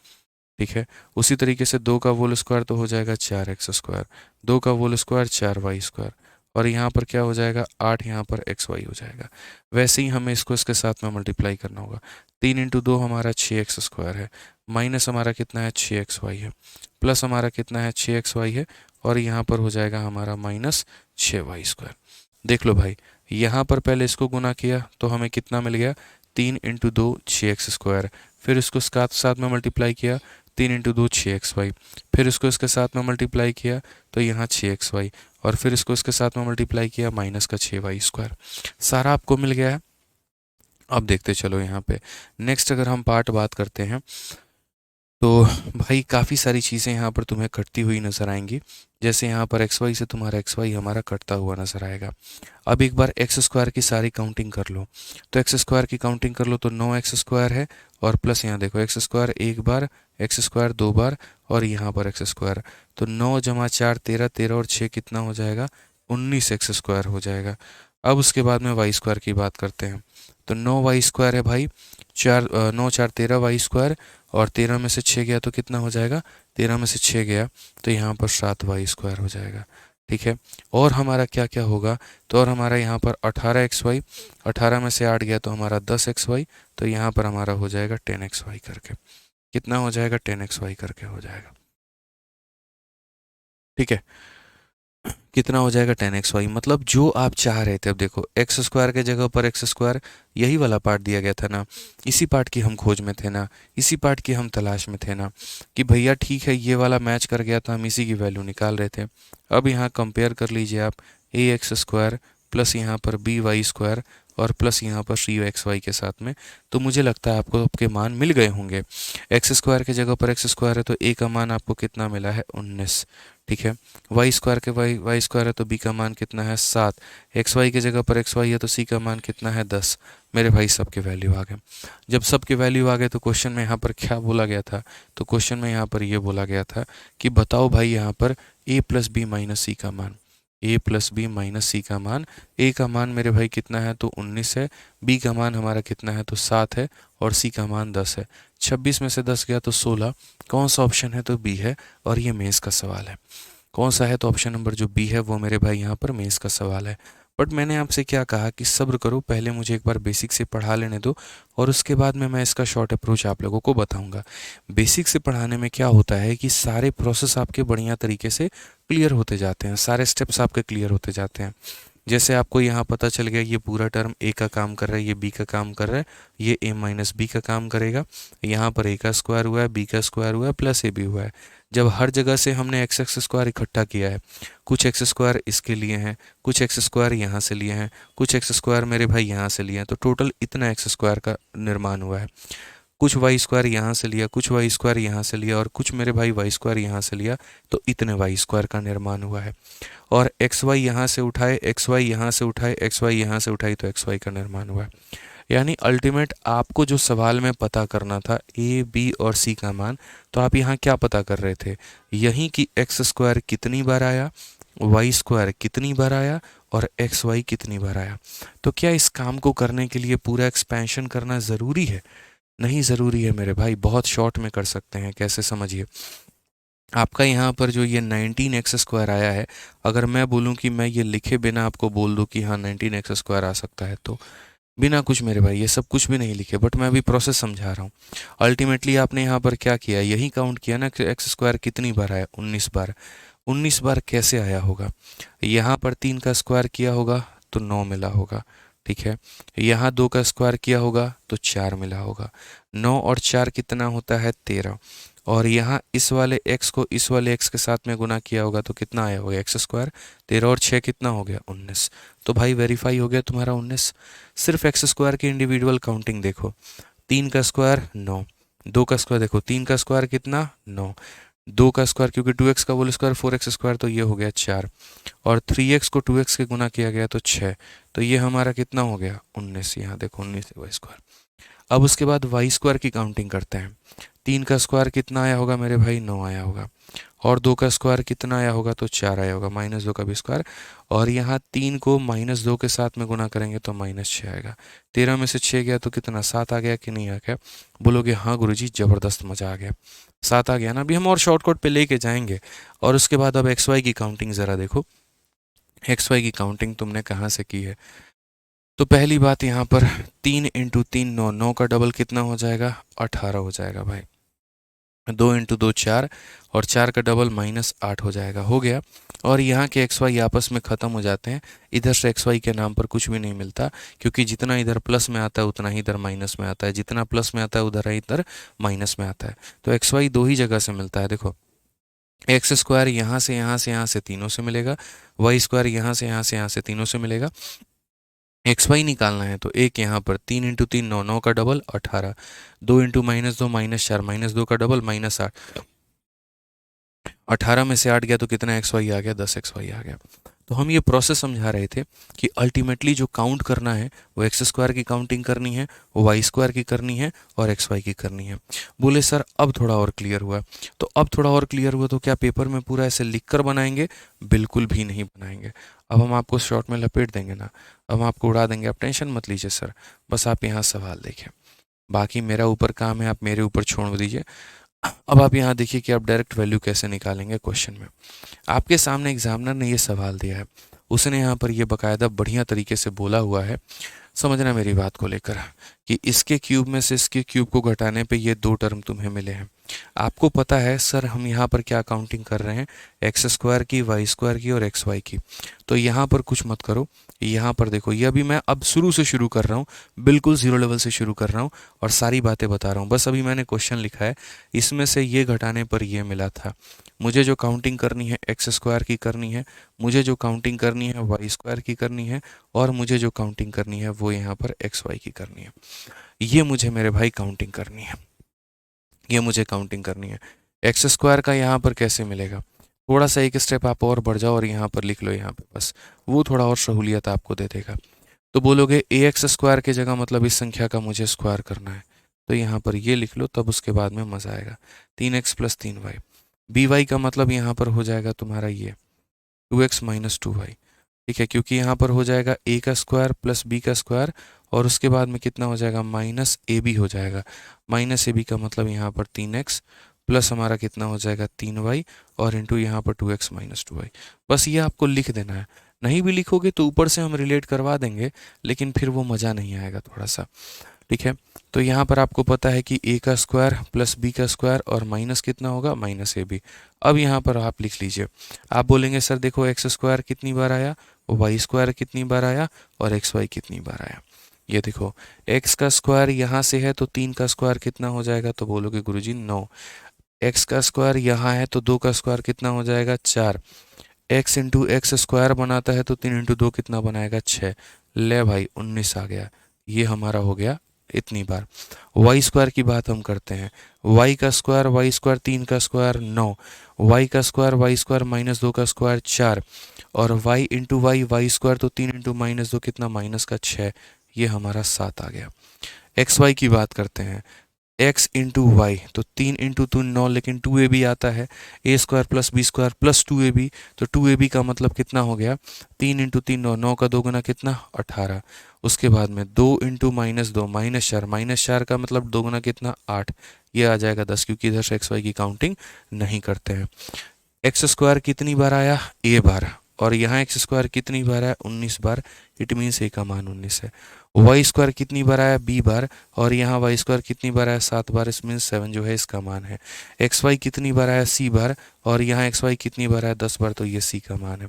ठीक है। उसी तरीके से 2 का होल स्क्वायर तो हो जाएगा 4x स्क्वायर, 2 का होल स्क्वायर 4y स्क्वायर, और यहाँ पर क्या हो जाएगा 8, यहाँ पर xy हो जाएगा। वैसे ही हमें इसको इसके साथ में मल्टीप्लाई करना होगा। 3 इंटू 2 हमारा 6x स्क्वायर है, माइनस हमारा कितना है 6xy है, प्लस हमारा कितना है 6xy है, और यहाँ पर हो जाएगा हमारा माइनस 6y स्क्वायर। देख लो भाई, यहाँ पर पहले इसको गुना किया तो हमें कितना मिल गया, 3 इंटू 2 6x स्क्वायर, फिर इसको साथ में मल्टीप्लाई किया, 3 इंटू 2 6xy, फिर इसको इसके साथ में मल्टीप्लाई किया तो यहाँ 6xy, और फिर इसको इसके साथ में मल्टीप्लाई किया माइनस का 6y स्क्वायर। सारा आपको मिल गया है। अब देखते चलो यहाँ पे नेक्स्ट अगर हम पार्ट बात करते हैं, तो भाई काफ़ी सारी चीज़ें यहाँ पर तुम्हें कटती हुई नज़र आएंगी। जैसे यहाँ पर एक्स वाई से तुम्हारा एक्स वाई हमारा कटता हुआ नज़र आएगा। अब एक बार एक्स स्क्वायर की सारी काउंटिंग कर लो, तो एक्स स्क्वायर की काउंटिंग कर लो तो 9x स्क्वायर है, और प्लस यहाँ देखो एक्स स्क्वायर एक बार, एक्स स्क्वायर 2 बार, और यहाँ पर एक्स स्क्वायर। तो 9 जमा 4 13, 13 और 6 कितना हो जाएगा, 19x स्क्वायर हो जाएगा। अब उसके बाद में वाई स्क्वायर की बात करते हैं, तो 9y स्क्वायर है भाई, 9 4 13 वाई स्क्वायर, और 13 में से 6 गया तो कितना हो जाएगा, 13 में से 6 गया तो यहाँ पर 7y स्क्वायर हो जाएगा, ठीक है। और हमारा क्या क्या होगा, तो और हमारा यहाँ पर 18xy, 18 में से 8 गया तो हमारा 10xy, तो यहाँ पर हमारा हो जाएगा 10xy करके, कितना हो जाएगा 10xy करके हो जाएगा, ठीक है। कितना हो जाएगा 10xy, मतलब जो आप चाह रहे थे। अब देखो एक्स स्क्वायर के जगह पर एक्स स्क्वायर, यही वाला पार्ट दिया गया था ना, इसी पार्ट की हम खोज में थे ना, इसी पार्ट की हम तलाश में थे ना, कि भैया ठीक है ये वाला मैच कर गया था, हम इसी की वैल्यू निकाल रहे थे। अब यहाँ कंपेयर कर लीजिए आप, ए एक्स स्क्वायर प्लस यहाँ पर बी वाई स्क्वायर और प्लस यहाँ पर सी एक्स वाई के साथ में, तो मुझे लगता है आपको आपके मान मिल गए होंगे। एक्स स्क्वायर के जगह पर एक्स स्क्वायर है तो ए का मान आपको कितना मिला है, 19, ठीक है। वाई स्क्वायर के वाई स्क्वायर है तो बी का मान कितना है, 7, एक्स वाई की जगह पर एक्स वाई है तो सी का मान कितना है, 10। मेरे भाई सबके वैल्यू आ गए। जब सबके वैल्यू आ गए तो क्वेश्चन में यहाँ पर क्या बोला गया था, तो क्वेश्चन में यहाँ पर ये बोला गया था कि बताओ भाई यहाँ पर ए प्लस बी माइनस सी का मान, ए प्लस बी माइनस सी का मान। ए का मान मेरे भाई कितना है, तो 19 है, बी का मान हमारा कितना है, तो 7 है, और सी का मान 10 है। 26 में से 10 गया तो 16, कौन सा ऑप्शन है, तो बी है, और ये मेंस का सवाल है। कौन सा है, तो ऑप्शन नंबर जो बी है वो मेरे भाई यहाँ पर मेंस का सवाल है। बट मैंने आपसे क्या कहा कि सब्र करो, पहले मुझे एक बार बेसिक से पढ़ा लेने दो और उसके बाद में मैं इसका शॉर्ट अप्रोच आप लोगों को बताऊंगा। बेसिक से पढ़ाने में क्या होता है कि सारे प्रोसेस आपके बढ़िया तरीके से क्लियर होते जाते हैं, सारे स्टेप्स आपके क्लियर होते जाते हैं। जैसे आपको यहाँ पता चल गया ये पूरा टर्म ए का काम कर रहा है, ये बी का काम कर रहा है, ये ए माइनस बी का काम करेगा, यहाँ पर ए का स्क्वायर हुआ है, बी का स्क्वायर हुआ है, प्लस ए भी हुआ है। जब हर जगह से हमने एक्स एक्स स्क्वायर इकट्ठा किया है, कुछ एक्स स्क्वायर इसके लिए हैं, कुछ एक्स स्क्वायर यहाँ से लिए हैं, कुछ एक्स स्क्वायर मेरे भाई यहाँ से लिए हैं, तो टोटल इतना एक्स स्क्वायर का निर्माण हुआ है। कुछ वाई स्क्वायर यहाँ से लिया, कुछ वाई स्क्वायर यहाँ से लिया और कुछ मेरे भाई वाई स्क्वायर यहाँ से लिया, तो इतने वाई स्क्वायर का निर्माण हुआ है। और एक्स वाई यहाँ से उठाए, एक्स वाई यहाँ से उठाए, एक्स वाई यहाँ से उठाई, तो एक्स वाई का निर्माण हुआ है। यानी अल्टीमेट आपको जो सवाल में पता करना था ए बी और सी का मान, तो आप यहाँ क्या पता कर रहे थे, यहीं कि एक्स स्क्वायर कितनी बार आया, वाई स्क्वायर कितनी बार आया और एक्स वाई कितनी बार आया। तो क्या इस काम को करने के लिए पूरा एक्सपेंशन करना ज़रूरी है? नहीं ज़रूरी है मेरे भाई, बहुत शॉर्ट में कर सकते हैं। कैसे, समझिए। आपका यहाँ पर जो ये 19x² आया है, अगर मैं बोलूँ कि मैं ये लिखे बिना आपको बोल दूँ कि हाँ 19x² आ सकता है, तो बिना कुछ मेरे भाई ये सब कुछ भी नहीं लिखे, बट मैं अभी प्रोसेस समझा रहा हूँ। अल्टीमेटली आपने यहाँ पर क्या किया, यही काउंट किया ना कि x² कितनी बार आया, 19 बार। 19 बार कैसे आया होगा, यहाँ पर 3 का स्क्वायर किया होगा तो 9 मिला होगा, ठीक है। यहाँ 2 का स्क्वायर किया होगा तो 4 मिला होगा। 9 और 4 कितना होता है, 13। और यहाँ इस वाले x को इस वाले x के साथ में गुना किया होगा तो कितना आया होगा, x²। 13 और 6 कितना हो गया, 19। तो भाई वेरीफाई हो गया तुम्हारा 19। सिर्फ x² की इंडिविजुअल काउंटिंग देखो, 3 का स्क्वायर 9, 2 का स्क्वायर देखो, 3 का स्क्वायर कितना 9, 2 का स्क्वायर क्योंकि 2x का होल स्क्वायर 4x², तो ये हो गया 4, और 3x को 2x के गुना किया गया तो 6, तो ये हमारा कितना हो गया 19। यहाँ देखो 19 y²। अब उसके बाद y² की काउंटिंग करते हैं। 3 का स्क्वायर कितना आया होगा मेरे भाई, 9 आया होगा, और 2 का स्क्वायर कितना आया होगा, तो 4 आया होगा, -2 का भी स्क्वायर, और यहाँ 3 को -2 के साथ में गुना करेंगे तो -6 आएगा। 13 में से 6 गया तो कितना, 7 आ गया कि नहीं आ गया? बोलोगे हाँ गुरुजी, ज़बरदस्त, मज़ा आ गया, 7 आ गया ना। अभी हम और शॉर्टकट पे लेके जाएंगे। और उसके बाद अब एक्स वाई की काउंटिंग ज़रा देखो, एक्स वाई की काउंटिंग तुमने कहाँ से की है। तो पहली बात यहाँ पर 3 × 3 9, 9 का डबल कितना हो जाएगा, 18 हो जाएगा भाई। 2 × 2 4, और 4 का डबल -8 हो जाएगा, हो गया। और यहाँ के एक्स वाई आपस में ख़त्म हो जाते हैं, इधर से एक्स वाई के नाम पर कुछ भी नहीं मिलता, क्योंकि जितना इधर प्लस में आता है उतना ही इधर माइनस में आता है, जितना प्लस में आता है उधर ही इधर माइनस में आता है। तो एक्स वाई दो ही जगह से मिलता है। देखो, x² यहाँ से यहाँ से यहाँ से तीनों से मिलेगा, y² यहाँ से यहाँ से यहाँ से तीनों से मिलेगा। एक्स वाई निकालना है तो एक यहाँ पर 3 × 3 9, 9 का डबल 18, 2 × -2 -4, -2 का डबल -8, 18 में से 8 गया तो कितना एक्स वाई आ गया, 10 एक्स वाई आ गया। तो हम ये प्रोसेस समझा रहे थे कि अल्टीमेटली जो काउंट करना है वो x² की काउंटिंग करनी है, वो y² की करनी है और एक्स वाई की करनी है। बोले सर अब थोड़ा और क्लियर हुआ। तो अब थोड़ा और क्लियर हुआ तो क्या पेपर में पूरा ऐसे लिख कर बनाएंगे? बिल्कुल भी नहीं बनाएंगे। अब हम आपको शॉर्ट में लपेट देंगे ना, अब हम आपको उड़ा देंगे। आप टेंशन मत लीजिए सर, बस आप यहाँ सवाल देखें, बाकी मेरा ऊपर काम है, आप मेरे ऊपर छोड़ दीजिए। अब आप यहाँ देखिए कि आप डायरेक्ट वैल्यू कैसे निकालेंगे। क्वेश्चन में आपके सामने एग्जामिनर ने ये सवाल दिया है, उसने यहाँ पर ये बकायदा बढ़िया तरीके से बोला हुआ है, समझना मेरी बात को लेकर, कि इसके क्यूब में से इसके क्यूब को घटाने पे ये 2 टर्म तुम्हें मिले हैं। आपको पता है सर हम यहाँ पर क्या काउंटिंग कर रहे हैं, x² की, y² की और एक्स वाई की। तो यहाँ पर कुछ मत करो, यहाँ पर देखो, ये अभी मैं अब शुरू से शुरू कर रहा हूँ, बिल्कुल 0 लेवल से शुरू कर रहा हूँ और सारी बातें बता रहा हूँ। बस अभी मैंने क्वेश्चन लिखा है, इसमें से ये घटाने पर ये मिला था। मुझे जो काउंटिंग करनी है x² की करनी है, मुझे जो काउंटिंग करनी है y² की करनी है, और मुझे जो काउंटिंग करनी है वो यहाँ पर एक्स वाई की करनी है। ये मुझे मेरे भाई काउंटिंग करनी है, ये मुझे काउंटिंग करनी है। x² का यहाँ पर कैसे मिलेगा, थोड़ा सा एक स्टेप आप और बढ़ जाओ और यहाँ पर लिख लो, यहाँ पे बस वो थोड़ा और सहूलियत आपको दे देगा। तो बोलोगे ax² की जगह मतलब इस संख्या का मुझे स्क्वायर करना है, तो यहाँ पर ये लिख लो, तब उसके बाद में मज़ा आएगा। 3x + 3y, by का मतलब यहाँ पर हो जाएगा तुम्हारा ये 2x - 2y, ठीक है, क्योंकि यहाँ पर हो जाएगा a का स्क्वायर प्लस b का स्क्वायर, और उसके बाद में कितना हो जाएगा, -ab हो जाएगा। -ab का मतलब यहाँ पर 3x प्लस हमारा कितना हो जाएगा 3y और इंटू यहाँ पर 2x माइनस 2y। बस ये आपको लिख देना है, नहीं भी लिखोगे तो ऊपर से हम रिलेट करवा देंगे, लेकिन फिर वो मज़ा नहीं आएगा थोड़ा सा। ठीक है, तो यहाँ पर आपको पता है कि a का स्क्वायर प्लस b का स्क्वायर और माइनस कितना होगा माइनस ab। अब यहाँ पर आप लिख लीजिए, आप बोलेंगे सर देखो एक्स स्क्वायर कितनी बार आया, वाई स्क्वायर कितनी बार आया और एक्स वाई कितनी बार आया। ये देखो x का स्क्वायर यहाँ से है तो 3 का स्क्वायर कितना हो जाएगा, तो बोलोगे गुरुजी 9। x का स्क्वायर यहाँ है तो 2 का स्क्वायर कितना हो जाएगा 4। x इंटू एक्स स्क्वायर बनाता है तो 3 इंटू 2 कितना बनाएगा 6। ले भाई 19 आ गया, ये हमारा हो गया इतनी बार। वाई स्क्वायर की बात हम करते हैं, वाई का स्क्वायर 3 का स्क्वायर 9, वाई का स्क्वायर माइनस 2 का स्क्वायर 4 और वाई इंटू वाई स्क्वायर तो 3 इंटू माइनस 2 कितना माइनस का 6, ये हमारा 7 आ गया। एक्स वाई की बात करते हैं, x इंटू वाई तो 3 इंटू 2 9, लेकिन 2ab आता है, A square plus B square plus 2ab, तो 2ab का मतलब कितना हो गया 3 इंटू 3 9, 9 का 2 गुना कितना 18। उसके बाद में 2 इंटू माइनस 2 माइनस 4 का मतलब 2 गुना कितना 8, ये आ जाएगा 10, क्योंकि इधर से एक्स वाई की काउंटिंग नहीं करते हैं। एक्स स्क्वायर कितनी बार आया ए बार, और यहाँ एक्स स्क्वायर कितनी बार आया 19 बार, इट मीन्स ए का मान 19 है। वाई स्क्वायर कितनी बार आया बी बार, और यहाँ वाई स्क्वायर कितनी बार आया 7 बार, इस मीन्स 7 जो है इसका मान है। एक्स वाई कितनी बार आया सी बार, और यहाँ एक्स वाई कितनी बार आया 10 बार, तो ये सी का मान है।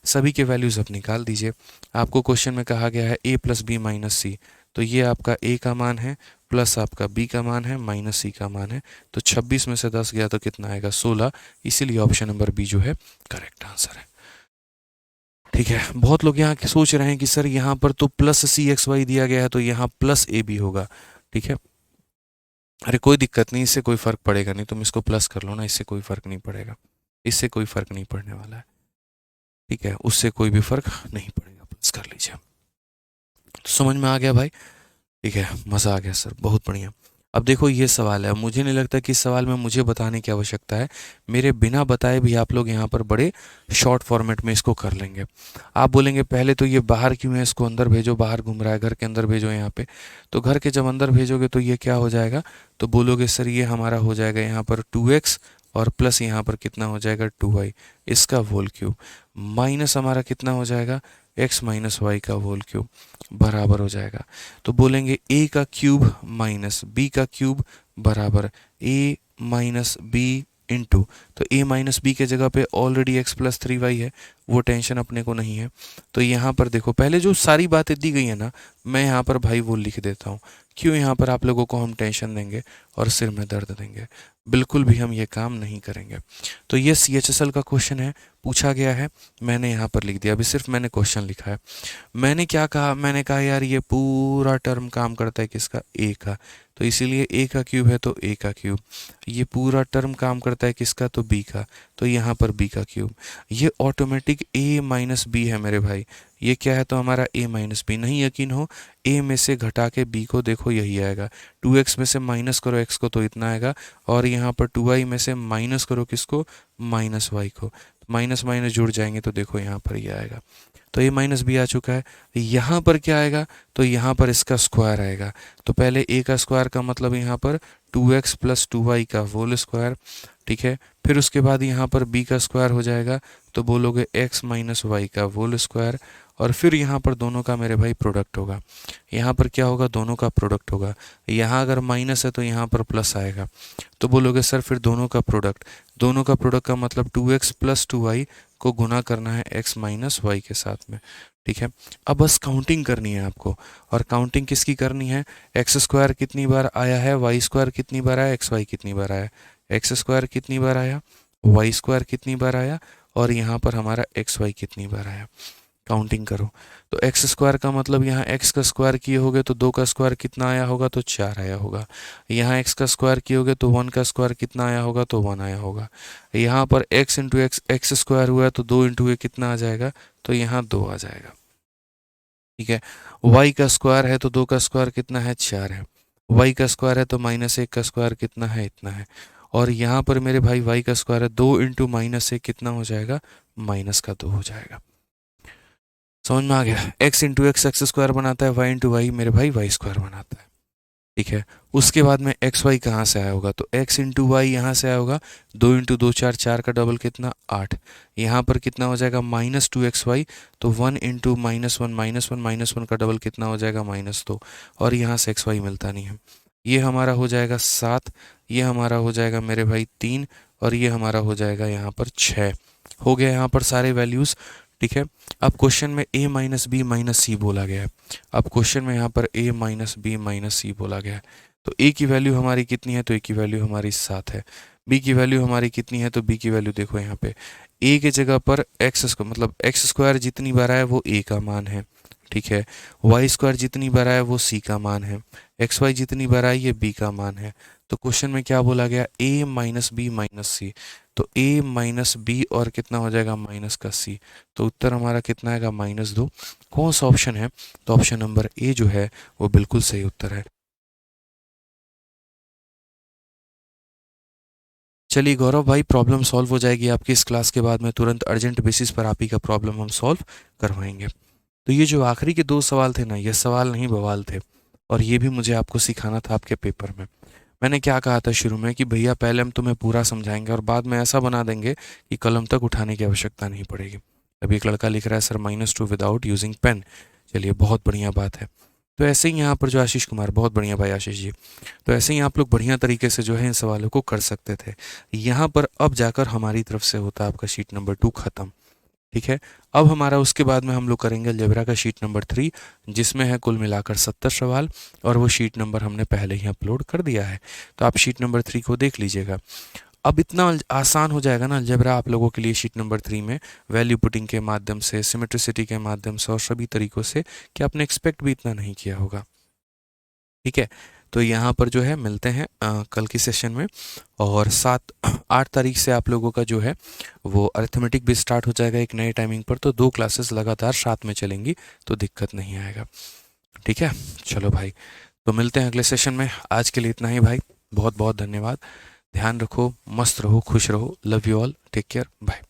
सभी के वैल्यूज अब निकाल दीजिए। आपको क्वेश्चन में कहा गया है ए प्लस बी माइनस सी, तो ये आपका ए का मान है प्लस आपका बी का मान है माइनस सी का मान है, तो 26 में से 10 गया तो कितना आएगा 16, इसीलिए ऑप्शन नंबर बी जो है करेक्ट आंसर है। ठीक है, बहुत लोग यहाँ सोच रहे हैं कि सर यहाँ पर तो प्लस सी एक्स वाई दिया गया है तो यहाँ प्लस ए बी होगा। ठीक है, अरे कोई दिक्कत नहीं, इससे कोई फर्क पड़ेगा नहीं, तुम इसको प्लस कर लो ना, इससे कोई फर्क नहीं पड़ेगा, इससे कोई फर्क नहीं पड़ने वाला है। ठीक है, उससे कोई भी फर्क नहीं पड़ेगा, प्लस कर लीजिए। तो समझ में आ गया भाई? ठीक है, मज़ा आ गया सर, बहुत बढ़िया। अब देखो ये सवाल है, मुझे नहीं लगता कि इस सवाल में मुझे बताने की आवश्यकता है, मेरे बिना बताए भी आप लोग यहाँ पर बड़े शॉर्ट फॉर्मेट में इसको कर लेंगे। आप बोलेंगे पहले तो ये बाहर क्यों है, इसको अंदर भेजो, बाहर घूम रहा है, घर के अंदर भेजो यहाँ पे। तो घर के जब अंदर भेजोगे तो ये क्या हो जाएगा, तो बोलोगे सर ये हमारा हो जाएगा यहाँ पर 2x और प्लस यहाँ पर कितना हो जाएगा 2y, इसका होल क्यूब, माइनस हमारा कितना हो जाएगा x माइनस वाई का होल क्यूब, बराबर हो जाएगा। तो बोलेंगे a का क्यूब माइनस b का क्यूब बराबर a माइनस बी इंटू, तो a माइनस बी के जगह पे ऑलरेडी x प्लस 3y है, वो टेंशन अपने को नहीं है। तो यहाँ पर देखो पहले जो सारी बातें दी गई है ना, मैं यहाँ पर भाई वो लिख देता हूँ, क्यों यहाँ पर आप लोगों को हम टेंशन देंगे और सिर में दर्द देंगे, बिल्कुल भी हम ये काम नहीं करेंगे। तो ये CHSL का क्वेश्चन है, पूछा गया है, मैंने यहाँ पर लिख दिया, अभी सिर्फ मैंने क्वेश्चन लिखा है। मैंने क्या कहा, मैंने कहा यार ये पूरा टर्म काम करता है किसका, ए का, तो इसीलिए ए का क्यूब है तो ए का क्यूब, ये पूरा टर्म काम करता है किसका, तो बी का, तो यहाँ पर बी का क्यूब, ये ऑटोमेटिक ए माइनस बी है मेरे भाई, ये क्या है तो हमारा a माइनस बी। नहीं यकीन हो, a में से घटा के b को देखो यही आएगा, 2x में से माइनस करो x को तो इतना आएगा, और यहाँ पर 2y में से माइनस करो किसको, माइनस y को, माइनस माइनस जुड़ जाएंगे तो देखो यहाँ पर ये आएगा, तो a माइनस बी आ चुका है। यहाँ पर क्या आएगा, तो यहाँ पर इसका स्क्वायर आएगा, तो पहले a का स्क्वायर का मतलब यहाँ पर 2x प्लस 2y का होल स्क्वायर। ठीक है, फिर उसके बाद यहाँ पर b का स्क्वायर हो जाएगा, तो बोलोगे x माइनस वाई का होल स्क्वायर, और फिर यहाँ पर दोनों का मेरे भाई प्रोडक्ट होगा, यहाँ पर क्या होगा, दोनों का प्रोडक्ट होगा, यहाँ अगर माइनस है तो यहाँ पर प्लस आएगा, तो बोलोगे सर फिर दोनों का प्रोडक्ट, दोनों का प्रोडक्ट का मतलब 2x प्लस 2y को गुना करना है x माइनस वाई के साथ में। ठीक है, अब बस काउंटिंग करनी है आपको, और काउंटिंग किसकी करनी है, एक्स स्क्वायर कितनी बार आया है, वाई स्क्वायर कितनी बार आया, एक्स वाई कितनी बार आया, एक्स स्क्वायर कितनी बार आया, वाई स्क्वायर कितनी बार आया, और यहाँ पर हमारा एक्स वाई कितनी बार आया, काउंटिंग करो। तो एक्स स्क्वायर का मतलब यहाँ एक्स का स्क्वायर किए होगे तो 2 का स्क्वायर कितना आया होगा, तो 4 आया होगा, यहाँ एक्स का स्क्वायर किए होगे तो 1 का स्क्वायर कितना आया होगा, तो 1 आया होगा, यहाँ पर x into x, x square हुआ है तो 2 इंटू ए कितना आ जाएगा, तो यहाँ 2 आ जाएगा। ठीक है, वाई का स्क्वायर है तो 2 का स्क्वायर कितना है, 4 है, वाई का स्क्वायर है तो माइनस 1 का स्क्वायर कितना है, इतना है, और यहाँ पर मेरे भाई वाई का स्क्वायर है 2 इंटू माइनस 1 कितना हो जाएगा, माइनस का 2 हो जाएगा। समझ में आ गया, x into x x square बनाता है, y इंटू वाई मेरे भाई वाई स्क्वायर बनाता है। ठीक है। उसके बाद में एक्स वाई कहाँ से आया होगा, तो एक्स इंटू वाई यहाँ से आया होगा, 2 × 2 = 4, 4 का डबल कितना 8, यहाँ पर कितना हो जाएगा -2xy, तो 1 × -1 का डबल कितना हो जाएगा -2, और यहाँ से एक्स वाई मिलता नहीं है। ये हमारा हो जाएगा 7, ये हमारा हो जाएगा मेरे भाई 3, और ये हमारा हो जाएगा यहाँ पर 6। हो गया यहाँ पर सारे वैल्यूज़। ठीक है। अब क्वेश्चन में a - b - c बोला गया है। अब क्वेश्चन में यहाँ पर a - b - c बोला गया है, तो a की वैल्यू हमारी कितनी है, तो a की वैल्यू हमारी 7 है। b की वैल्यू हमारी कितनी है, तो b की वैल्यू देखो यहाँ पे a के जगह पर मतलब एक्स स्क्वायर जितनी बार आया वो a का मान है। ठीक है। वाई स्क्वायर जितनी बार आया वो c का मान है। एक्स वाई जितनी बार आई ये b का मान है। तो क्वेश्चन में क्या बोला गया, a - b - c, तो a - b और कितना हो जाएगा माइनस का c, तो उत्तर हमारा कितना आएगा -2। कौन सा ऑप्शन है, तो ऑप्शन नंबर ए जो है वो बिल्कुल सही उत्तर है। चलिए गौरव भाई, प्रॉब्लम सॉल्व हो जाएगी आपकी इस क्लास के बाद में तुरंत अर्जेंट बेसिस पर आप ही का प्रॉब्लम हम सॉल्व करवाएंगे। तो ये जो आखिरी के 2 सवाल थे ना, ये सवाल नहीं बवाल थे, और ये भी मुझे आपको सिखाना था आपके पेपर में। मैंने क्या कहा था शुरू में कि भैया पहले हम तुम्हें पूरा समझाएंगे और बाद में ऐसा बना देंगे कि कलम तक उठाने की आवश्यकता नहीं पड़ेगी। अभी एक लड़का लिख रहा है सर -2 विदाउट यूजिंग पेन। चलिए बहुत बढ़िया बात है। तो ऐसे ही यहाँ पर जो आशीष कुमार, बहुत बढ़िया भाई आशीष जी, तो ऐसे ही आप लोग बढ़िया तरीके से जो है इन सवालों को कर सकते थे। यहाँ पर अब जाकर हमारी तरफ से होता है आपका शीट नंबर 2 खत्म। ठीक है। अब हमारा उसके बाद में हम लोग करेंगे अलजेब्रा का शीट नंबर 3, जिसमें है कुल मिलाकर 70 सवाल, और वो शीट नंबर हमने पहले ही अपलोड कर दिया है। तो आप शीट नंबर 3 को देख लीजिएगा। अब इतना आसान हो जाएगा ना अलजेब्रा आप लोगों के लिए शीट नंबर 3 में, वैल्यू पुटिंग के माध्यम से, सिमेट्रिसिटी के माध्यम से और सभी तरीकों से, कि आपने एक्सपेक्ट भी इतना नहीं किया होगा। ठीक है। तो यहाँ पर जो है मिलते हैं कल की सेशन में, और 7-8 तारीख से आप लोगों का जो है वो अरिथमेटिक भी स्टार्ट हो जाएगा एक नए टाइमिंग पर, तो 2 क्लासेस लगातार साथ में चलेंगी, तो दिक्कत नहीं आएगा। ठीक है। चलो भाई, तो मिलते हैं अगले सेशन में। आज के लिए इतना ही भाई, बहुत बहुत धन्यवाद। ध्यान रखो, मस्त रहो, खुश रहो। Love you all, take care, bye.